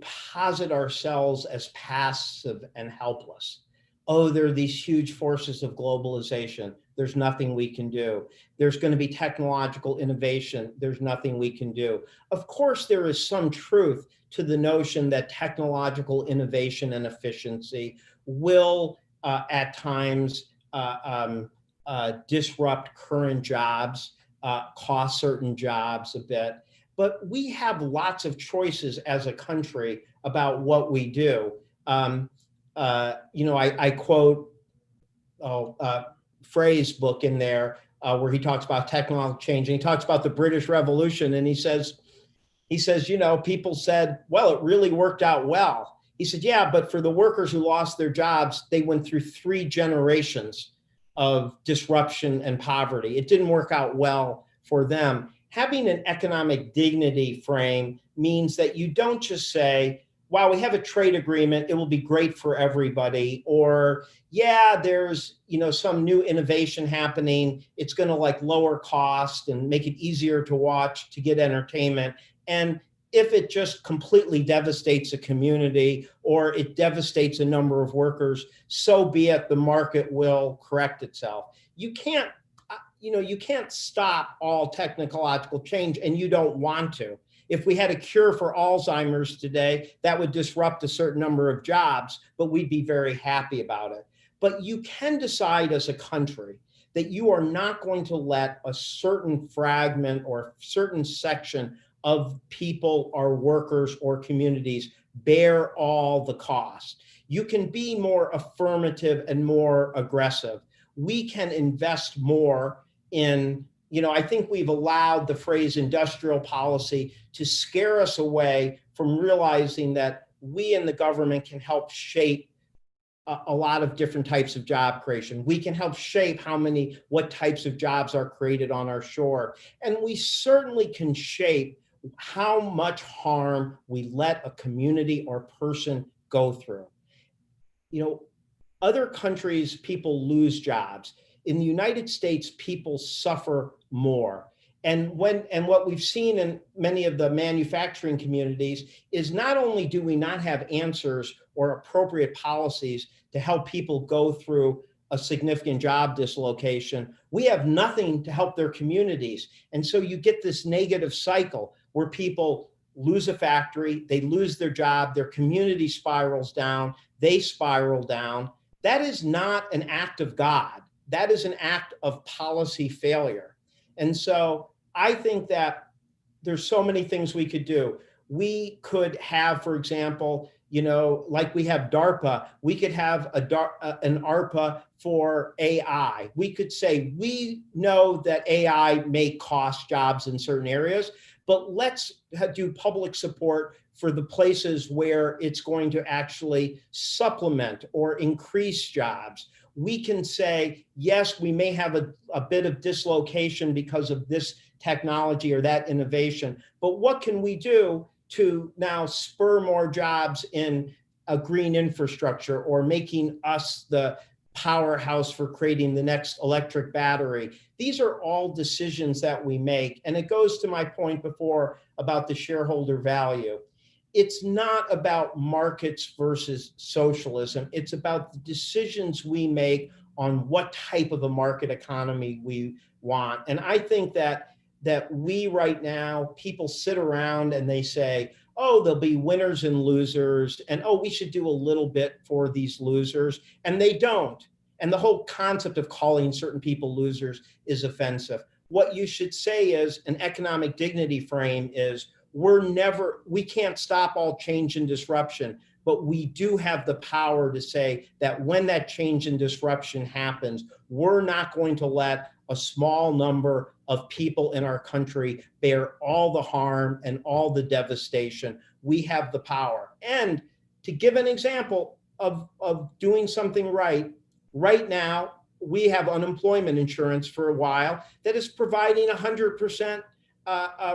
posit ourselves as passive and helpless. Oh, there are these huge forces of globalization. There's nothing we can do. There's going to be technological innovation. There's nothing we can do. Of course, there is some truth to the notion that technological innovation and efficiency will at times disrupt current jobs, cost certain jobs a bit. But we have lots of choices as a country about what we do. I quote Frey's book in there where he talks about technological change, and he talks about the British Revolution, and he says, people said, well, it really worked out well. He said, yeah, but for the workers who lost their jobs, they went through 3 generations of disruption and poverty. It didn't work out well for them. Having an economic dignity frame means that you don't just say, wow, we have a trade agreement, it will be great for everybody, or yeah, there's some new innovation happening, it's going to lower cost and make it easier to watch, to get entertainment. And if it just completely devastates a community or it devastates a number of workers, so be it, the market will correct itself. You can't stop all technological change, and you don't want to. If we had a cure for Alzheimer's today, that would disrupt a certain number of jobs, but we'd be very happy about it. But you can decide as a country that you are not going to let a certain fragment or certain section of people or workers or communities bear all the cost. You can be more affirmative and more aggressive. We can invest more in, I think we've allowed the phrase industrial policy to scare us away from realizing that we in the government can help shape a lot of different types of job creation. We can help shape what types of jobs are created on our shore. And we certainly can shape how much harm we let a community or person go through. Other countries, people lose jobs. In the United States, people suffer more. And what we've seen in many of the manufacturing communities is not only do we not have answers or appropriate policies to help people go through a significant job dislocation, we have nothing to help their communities. And so you get this negative cycle where people lose a factory, they lose their job, their community spirals down, they spiral down. That is not an act of God. That is an act of policy failure. And so I think that there's so many things we could do. We could have, for example, like we have DARPA, we could have an ARPA for AI. We could say, we know that AI may cost jobs in certain areas, but let's do public support for the places where it's going to actually supplement or increase jobs. We can say, yes, we may have a bit of dislocation because of this technology or that innovation, but what can we do to now spur more jobs in a green infrastructure or making us the powerhouse for creating the next electric battery? These are all decisions that we make. And it goes to my point before about the shareholder value. It's not about markets versus socialism. It's about the decisions we make on what type of a market economy we want. And I think that we right now, people sit around and they say, oh, there'll be winners and losers, and oh, we should do a little bit for these losers, and they don't. And the whole concept of calling certain people losers is offensive. What you should say is an economic dignity frame is we can't stop all change and disruption, but we do have the power to say that when that change and disruption happens, we're not going to let a small number of people in our country bear all the harm and all the devastation. We have the power. And to give an example of doing something right now, we have unemployment insurance for a while that is providing 100%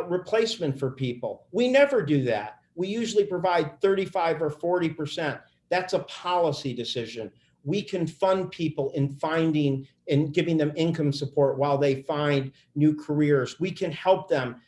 replacement for people. We never do that. We usually provide 35 or 40%. That's a policy decision. We can fund people in finding and giving them income support while they find new careers. We can help them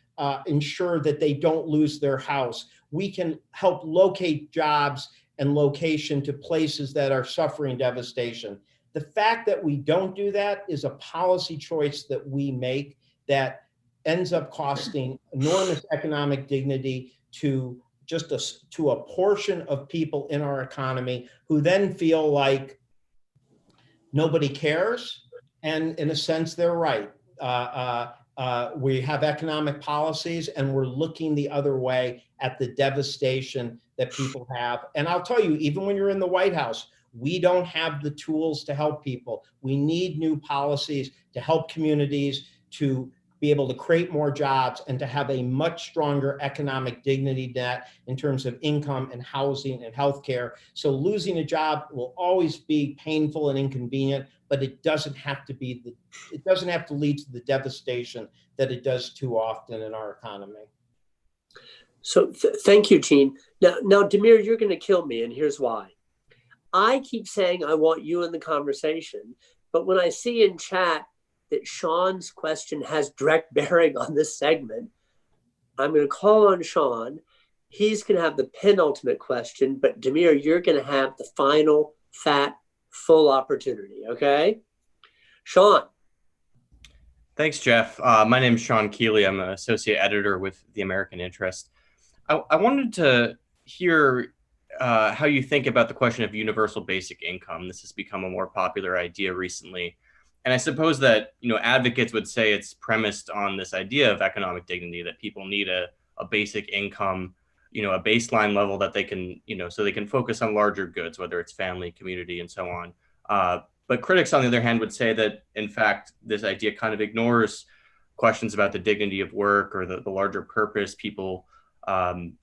ensure that they don't lose their house. We can help locate jobs and location to places that are suffering devastation. The fact that we don't do that is a policy choice that we make that ends up costing enormous economic dignity to a portion of people in our economy who then feel like nobody cares. And in a sense, they're right. We have economic policies and we're looking the other way at the devastation that people have. And I'll tell you, even when you're in the White House, we don't have the tools to help people. We need new policies to help communities to be able to create more jobs and to have a much stronger economic dignity net in terms of income and housing and healthcare. So losing a job will always be painful and inconvenient, but it doesn't have to lead to the devastation that it does too often in our economy. So thank you, Gene. Now, Demir, you're going to kill me, and here's why. I keep saying I want you in the conversation, but when I see in chat that Sean's question has direct bearing on this segment, I'm going to call on Sean. He's going to have the penultimate question, but Demir, you're going to have the final, fat, full opportunity, okay? Sean. Thanks, Jeff. My name is Sean Keeley. I'm an associate editor with The American Interest. I wanted to hear how you think about the question of universal basic income. This has become a more popular idea recently. And I suppose that, advocates would say it's premised on this idea of economic dignity, that people need a basic income, a baseline level that they can, so they can focus on larger goods, whether it's family, community, and so on. But critics, on the other hand, would say that, in fact, this idea kind of ignores questions about the dignity of work or the larger purpose people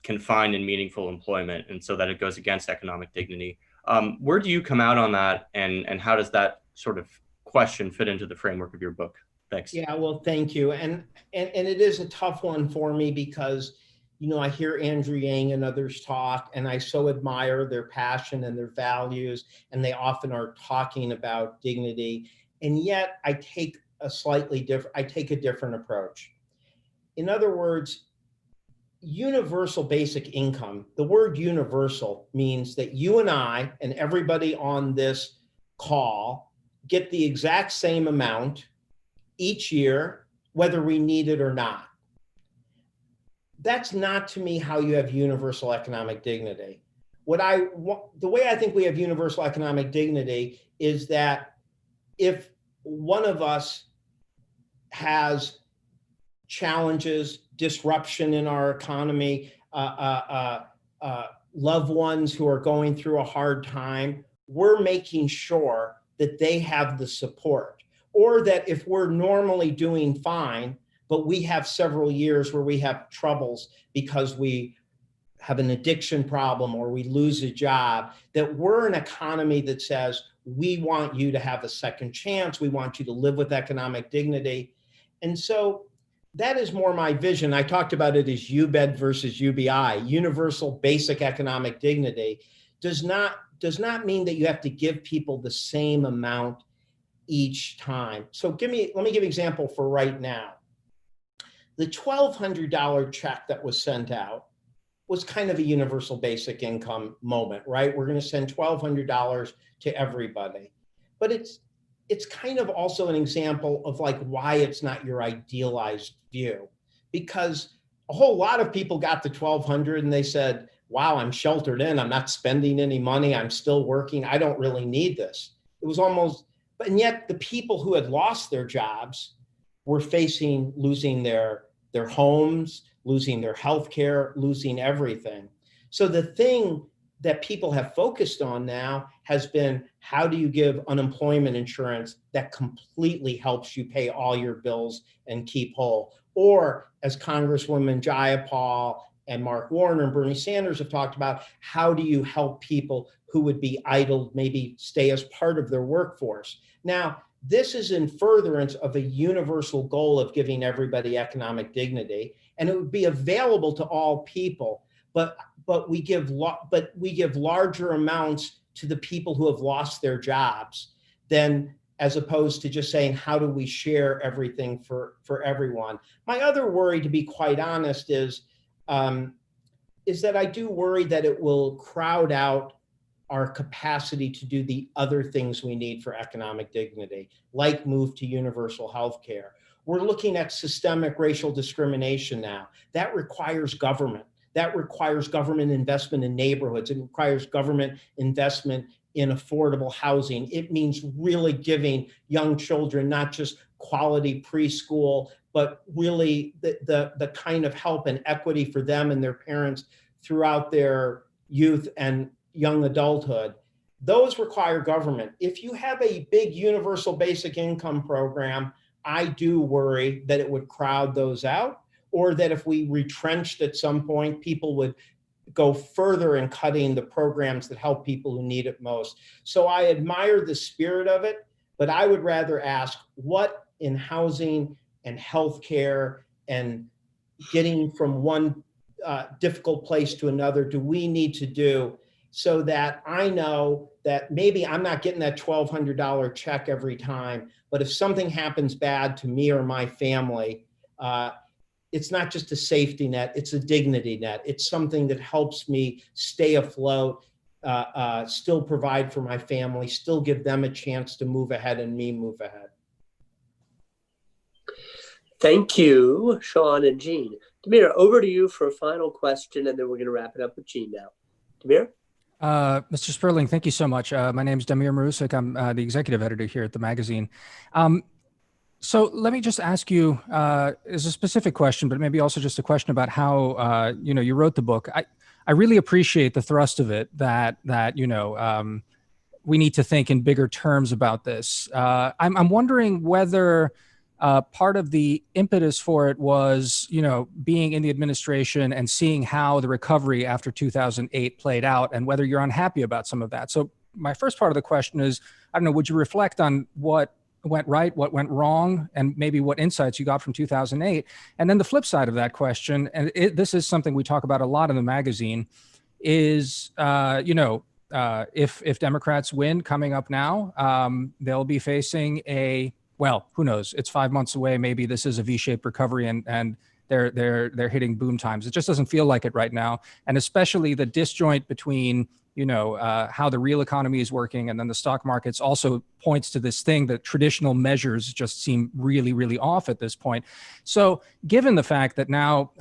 can find in meaningful employment, and so that it goes against economic dignity. Where do you come out on that, and how does that sort of question fit into the framework of your book? Thanks. Yeah, well, thank you. And it is a tough one for me because, I hear Andrew Yang and others talk, and I so admire their passion and their values, and they often are talking about dignity. And yet I take a different approach. In other words, universal basic income, the word universal means that you and I and everybody on this call get the exact same amount each year, whether we need it or not. That's not, to me, how you have universal economic dignity. The way I think we have universal economic dignity is that if one of us has challenges, disruption in our economy, loved ones who are going through a hard time, we're making sure that they have the support. Or that if we're normally doing fine, but we have several years where we have troubles because we have an addiction problem or we lose a job, that we're an economy that says, we want you to have a second chance. We want you to live with economic dignity. And so that is more my vision. I talked about it as UBED versus UBI. Universal basic economic dignity does not mean that you have to give people the same amount each time. So let me give an example for right now. The $1,200 check that was sent out was kind of a universal basic income moment, right? We're going to send $1,200 to everybody. But it's kind of also an example of like why it's not your idealized view, because a whole lot of people got the $1,200 and they said, wow, I'm sheltered in, I'm not spending any money, I'm still working, I don't really need this. It was almost, and yet the people who had lost their jobs were facing losing their homes, losing their health care, losing everything. So the thing that people have focused on now has been, how do you give unemployment insurance that completely helps you pay all your bills and keep whole? Or, as Congresswoman Jayapal and Mark Warner and Bernie Sanders have talked about, how do you help people who would be idle maybe stay as part of their workforce? Now, this is in furtherance of a universal goal of giving everybody economic dignity, and it would be available to all people. But we give larger amounts to the people who have lost their jobs than, as opposed to just saying, how do we share everything for everyone? My other worry, to be quite honest, is that I do worry that it will crowd out our capacity to do the other things we need for economic dignity, like move to universal health care. We're looking at systemic racial discrimination now. That requires government. That requires government investment in neighborhoods. It requires government investment in affordable housing. It means really giving young children not just quality preschool, but really the kind of help and equity for them and their parents throughout their youth and young adulthood. Those require government. If you have a big universal basic income program, I do worry that it would crowd those out, or that if we retrenched at some point, people would go further in cutting the programs that help people who need it most. So I admire the spirit of it, but I would rather ask, what in housing and healthcare and getting from one difficult place to another do we need to do, so that I know that maybe I'm not getting that $1,200 check every time, but if something happens bad to me or my family, it's not just a safety net, it's a dignity net. It's something that helps me stay afloat, still provide for my family, still give them a chance to move ahead and me move ahead. Thank you, Sean and Gene. Demir, over to you for a final question, and then we're going to wrap it up with Gene now. Demir? Mr. Sperling, thank you so much. My name is Damir Marusik. I'm the executive editor here at the magazine. So let me just ask you, is a specific question, but maybe also just a question about how you wrote the book. I really appreciate the thrust of it, that we need to think in bigger terms about this. I'm wondering whether part of the impetus for it was, being in the administration and seeing how the recovery after 2008 played out, and whether you're unhappy about some of that. So my first part of the question is, I don't know, would you reflect on what went right, what went wrong, and maybe what insights you got from 2008? And then the flip side of that question, and this is something we talk about a lot in the magazine, is, if Democrats win coming up now, they'll be facing well, who knows? It's 5 months away. Maybe this is a V-shaped recovery, and they're hitting boom times. It just doesn't feel like it right now, and especially the disjoint between how the real economy is working and then the stock markets also points to this thing that traditional measures just seem really, really off at this point. So given the fact that now,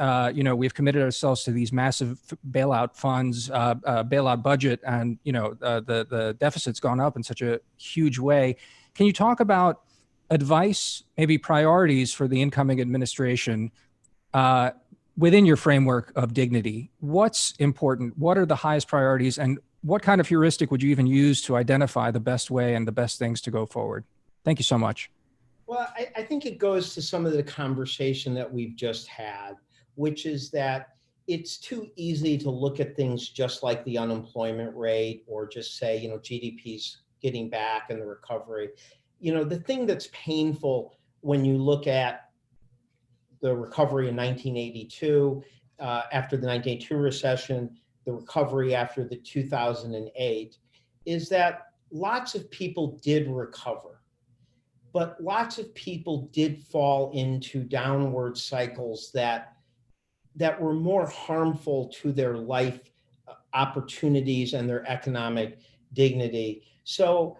we've committed ourselves to these massive bailout funds, bailout budget, and, the deficit's gone up in such a huge way, can you talk about advice, maybe priorities for the incoming administration within your framework of dignity? What's important? What are the highest priorities? And what kind of heuristic would you even use to identify the best way and the best things to go forward? Thank you so much. Well, I think it goes to some of the conversation that we've just had, which is that it's too easy to look at things just like the unemployment rate, or just say, GDP's getting back and the recovery. The thing that's painful when you look at the recovery in 1982, after the 1982 recession, the recovery after the 2008, is that lots of people did recover, but lots of people did fall into downward cycles that were more harmful to their life opportunities and their economic dignity. So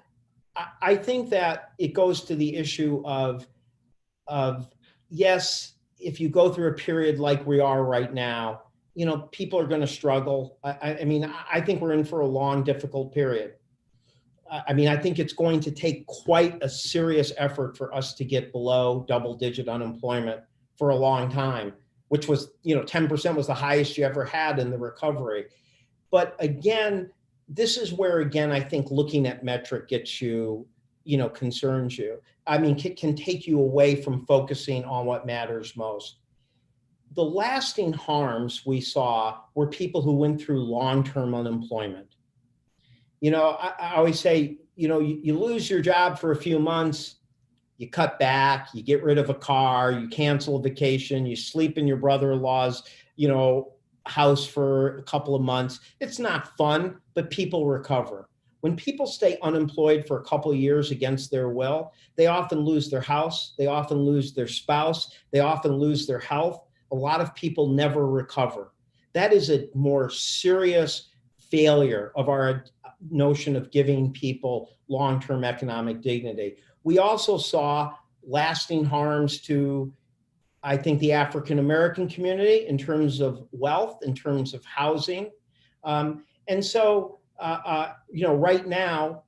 I think that it goes to the issue of yes, if you go through a period like we are right now, people are going to struggle. I think we're in for a long, difficult period. I think it's going to take quite a serious effort for us to get below double-digit unemployment for a long time, which was, 10% was the highest you ever had in the recovery. But again, this is where, again, I think looking at metric gets you, concerns you. I mean, can take you away from focusing on what matters most. The lasting harms we saw were people who went through long-term unemployment. I always say, you lose your job for a few months, you cut back, you get rid of a car, you cancel a vacation, you sleep in your brother-in-law's, house for a couple of months. It's not fun, but people recover. When people stay unemployed for a couple of years against their will, they often lose their house, they often lose their spouse, they often lose their health. A lot of people never recover. That is a more serious failure of our notion of giving people long-term economic dignity. We also saw lasting harms to, I think, the African-American community in terms of wealth, in terms of housing. And so, right now,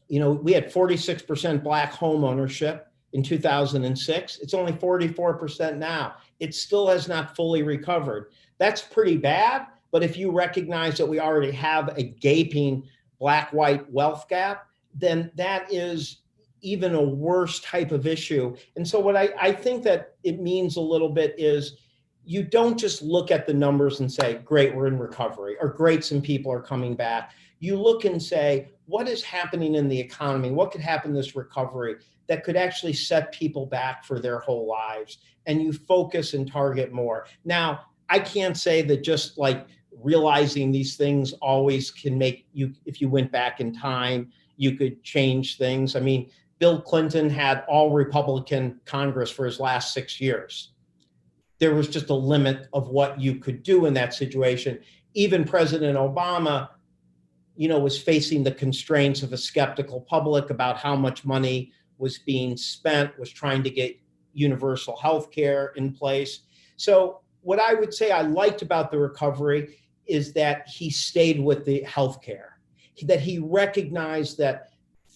we had 46% Black home ownership in 2006. It's only 44% now. It still has not fully recovered. That's pretty bad, but if you recognize that we already have a gaping Black-white wealth gap, then that is even a worse type of issue. And so what I think that it means a little bit is you don't just look at the numbers and say, great, we're in recovery, or great, some people are coming back. You look and say, what is happening in the economy? What could happen in this recovery that could actually set people back for their whole lives? And you focus and target more. Now, I can't say that just like realizing these things always can make you, if you went back in time, you could change things. I mean, Bill Clinton had all Republican Congress for his last 6 years. There was just a limit of what you could do in that situation. Even President Obama, was facing the constraints of a skeptical public about how much money was being spent, was trying to get universal health care in place. So what I would say I liked about the recovery is that he stayed with the health care, that he recognized that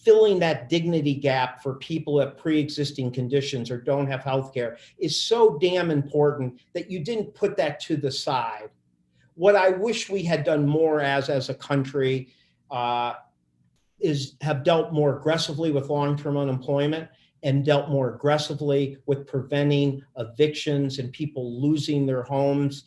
filling that dignity gap for people who have pre-existing conditions or don't have health care is so damn important that you didn't put that to the side. What I wish we had done more as a country is have dealt more aggressively with long-term unemployment and dealt more aggressively with preventing evictions and people losing their homes,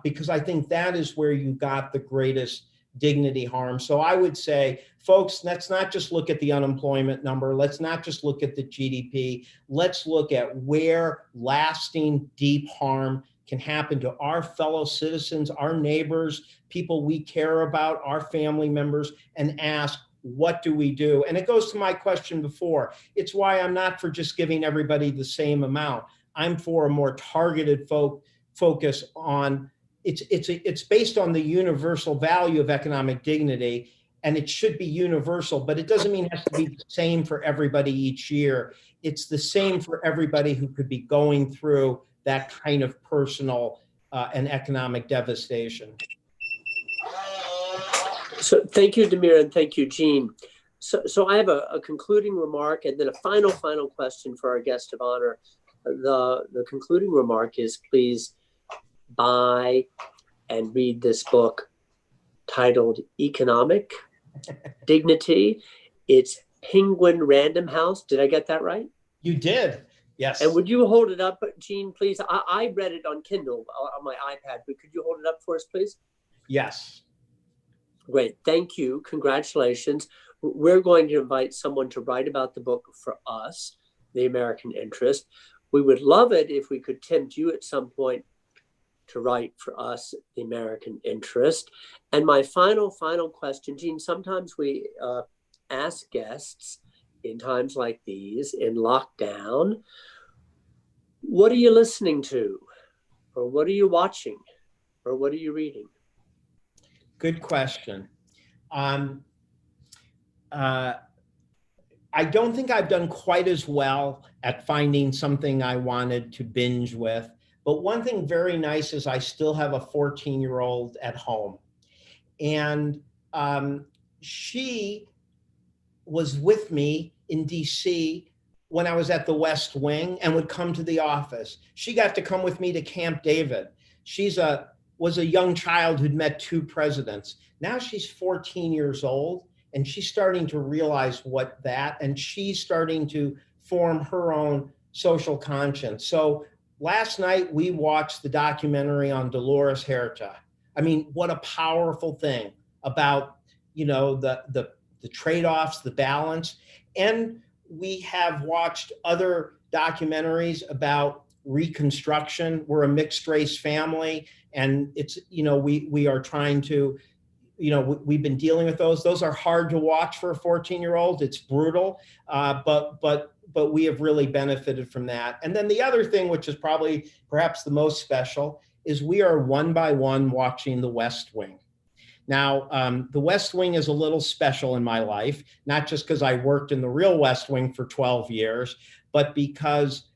because I think that is where you got the greatest dignity harm. So I would say, folks, let's not just look at the unemployment number. Let's not just look at the GDP. Let's look at where lasting deep harm can happen to our fellow citizens, our neighbors, people we care about, our family members, and ask, what do we do? And it goes to my question before. It's why I'm not for just giving everybody the same amount. I'm for a more targeted focus on, it's based on the universal value of economic dignity, and it should be universal, but it doesn't mean it has to be the same for everybody each year. It's the same for everybody who could be going through that kind of personal and economic devastation. So thank you, Demir, and thank you, Gene. So I have a concluding remark and then a final question for our guest of honor. The concluding remark is, please buy and read this book titled Economic Dignity. It's Penguin Random House. Did I get that right? You did. Yes. And would you hold it up, Gene, please? I read it on Kindle on my iPad, but could you hold it up for us, please? Yes. Great. Thank you. Congratulations. We're going to invite someone to write about the book for us, The American Interest. We would love it if we could tempt you at some point to write for us, The American Interest. And my final question, Gene, sometimes we ask guests in times like these, in lockdown, what are you listening to? Or what are you watching? Or what are you reading? Good question. I don't think I've done quite as well at finding something I wanted to binge with. But one thing very nice is I still have a 14-year-old at home. And she was with me in DC when I was at the West Wing and would come to the office. She got to come with me to Camp David. She's a was a young child who'd met 2 presidents. Now she's 14 years old, and she's starting to realize and she's starting to form her own social conscience. So last night we watched the documentary on Dolores Huerta. I mean, what a powerful thing about, the trade-offs, the balance. And we have watched other documentaries about Reconstruction. We're a mixed race family, and it's, we are trying to, we've been dealing with those. Those are hard to watch for a 14-year-old. It's brutal, but we have really benefited from that. And then the other thing, which is probably perhaps the most special, is we are one by one watching The West Wing. Now, The West Wing is a little special in my life, not just because I worked in the real West Wing for 12 years, but because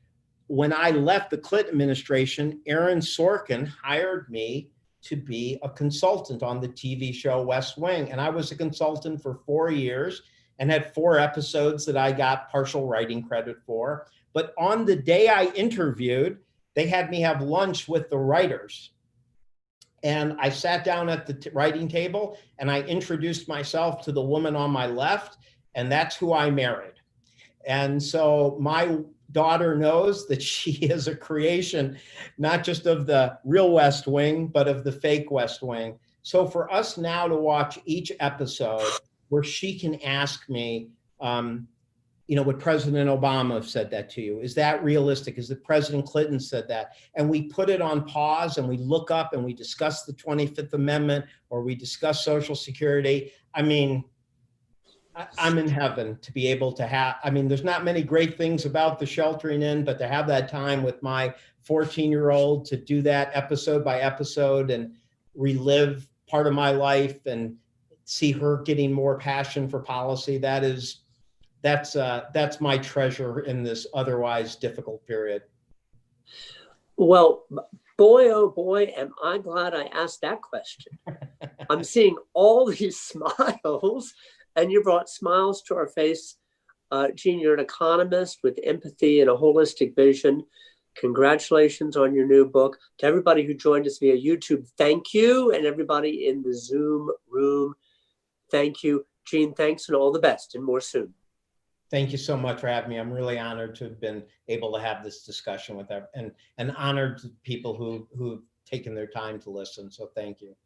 when I left the Clinton administration, Aaron Sorkin hired me to be a consultant on the TV show West Wing. And I was a consultant for 4 years and had 4 episodes that I got partial writing credit for. But on the day I interviewed, they had me have lunch with the writers. And I sat down at the writing table and I introduced myself to the woman on my left, and that's who I married. And so my daughter knows that she is a creation, not just of the real West Wing, but of the fake West Wing. So for us now to watch each episode where she can ask me, would President Obama have said that to you? Is that realistic? Is that President Clinton said that? And we put it on pause and we look up and we discuss the 25th Amendment, or we discuss Social Security. I mean, I'm in heaven to be able to have, there's not many great things about the sheltering in, but to have that time with my 14-year-old, to do that episode by episode and relive part of my life and see her getting more passion for policy, that's my treasure in this otherwise difficult period. Well, boy, oh boy, am I glad I asked that question. I'm seeing all these smiles, and you brought smiles to our face. Gene, you're an economist with empathy and a holistic vision. Congratulations on your new book. To everybody who joined us via YouTube, thank you. And everybody in the Zoom room, thank you. Gene, thanks, and all the best, and more soon. Thank you so much for having me. I'm really honored to have been able to have this discussion with them, and honored to people who've taken their time to listen. So thank you.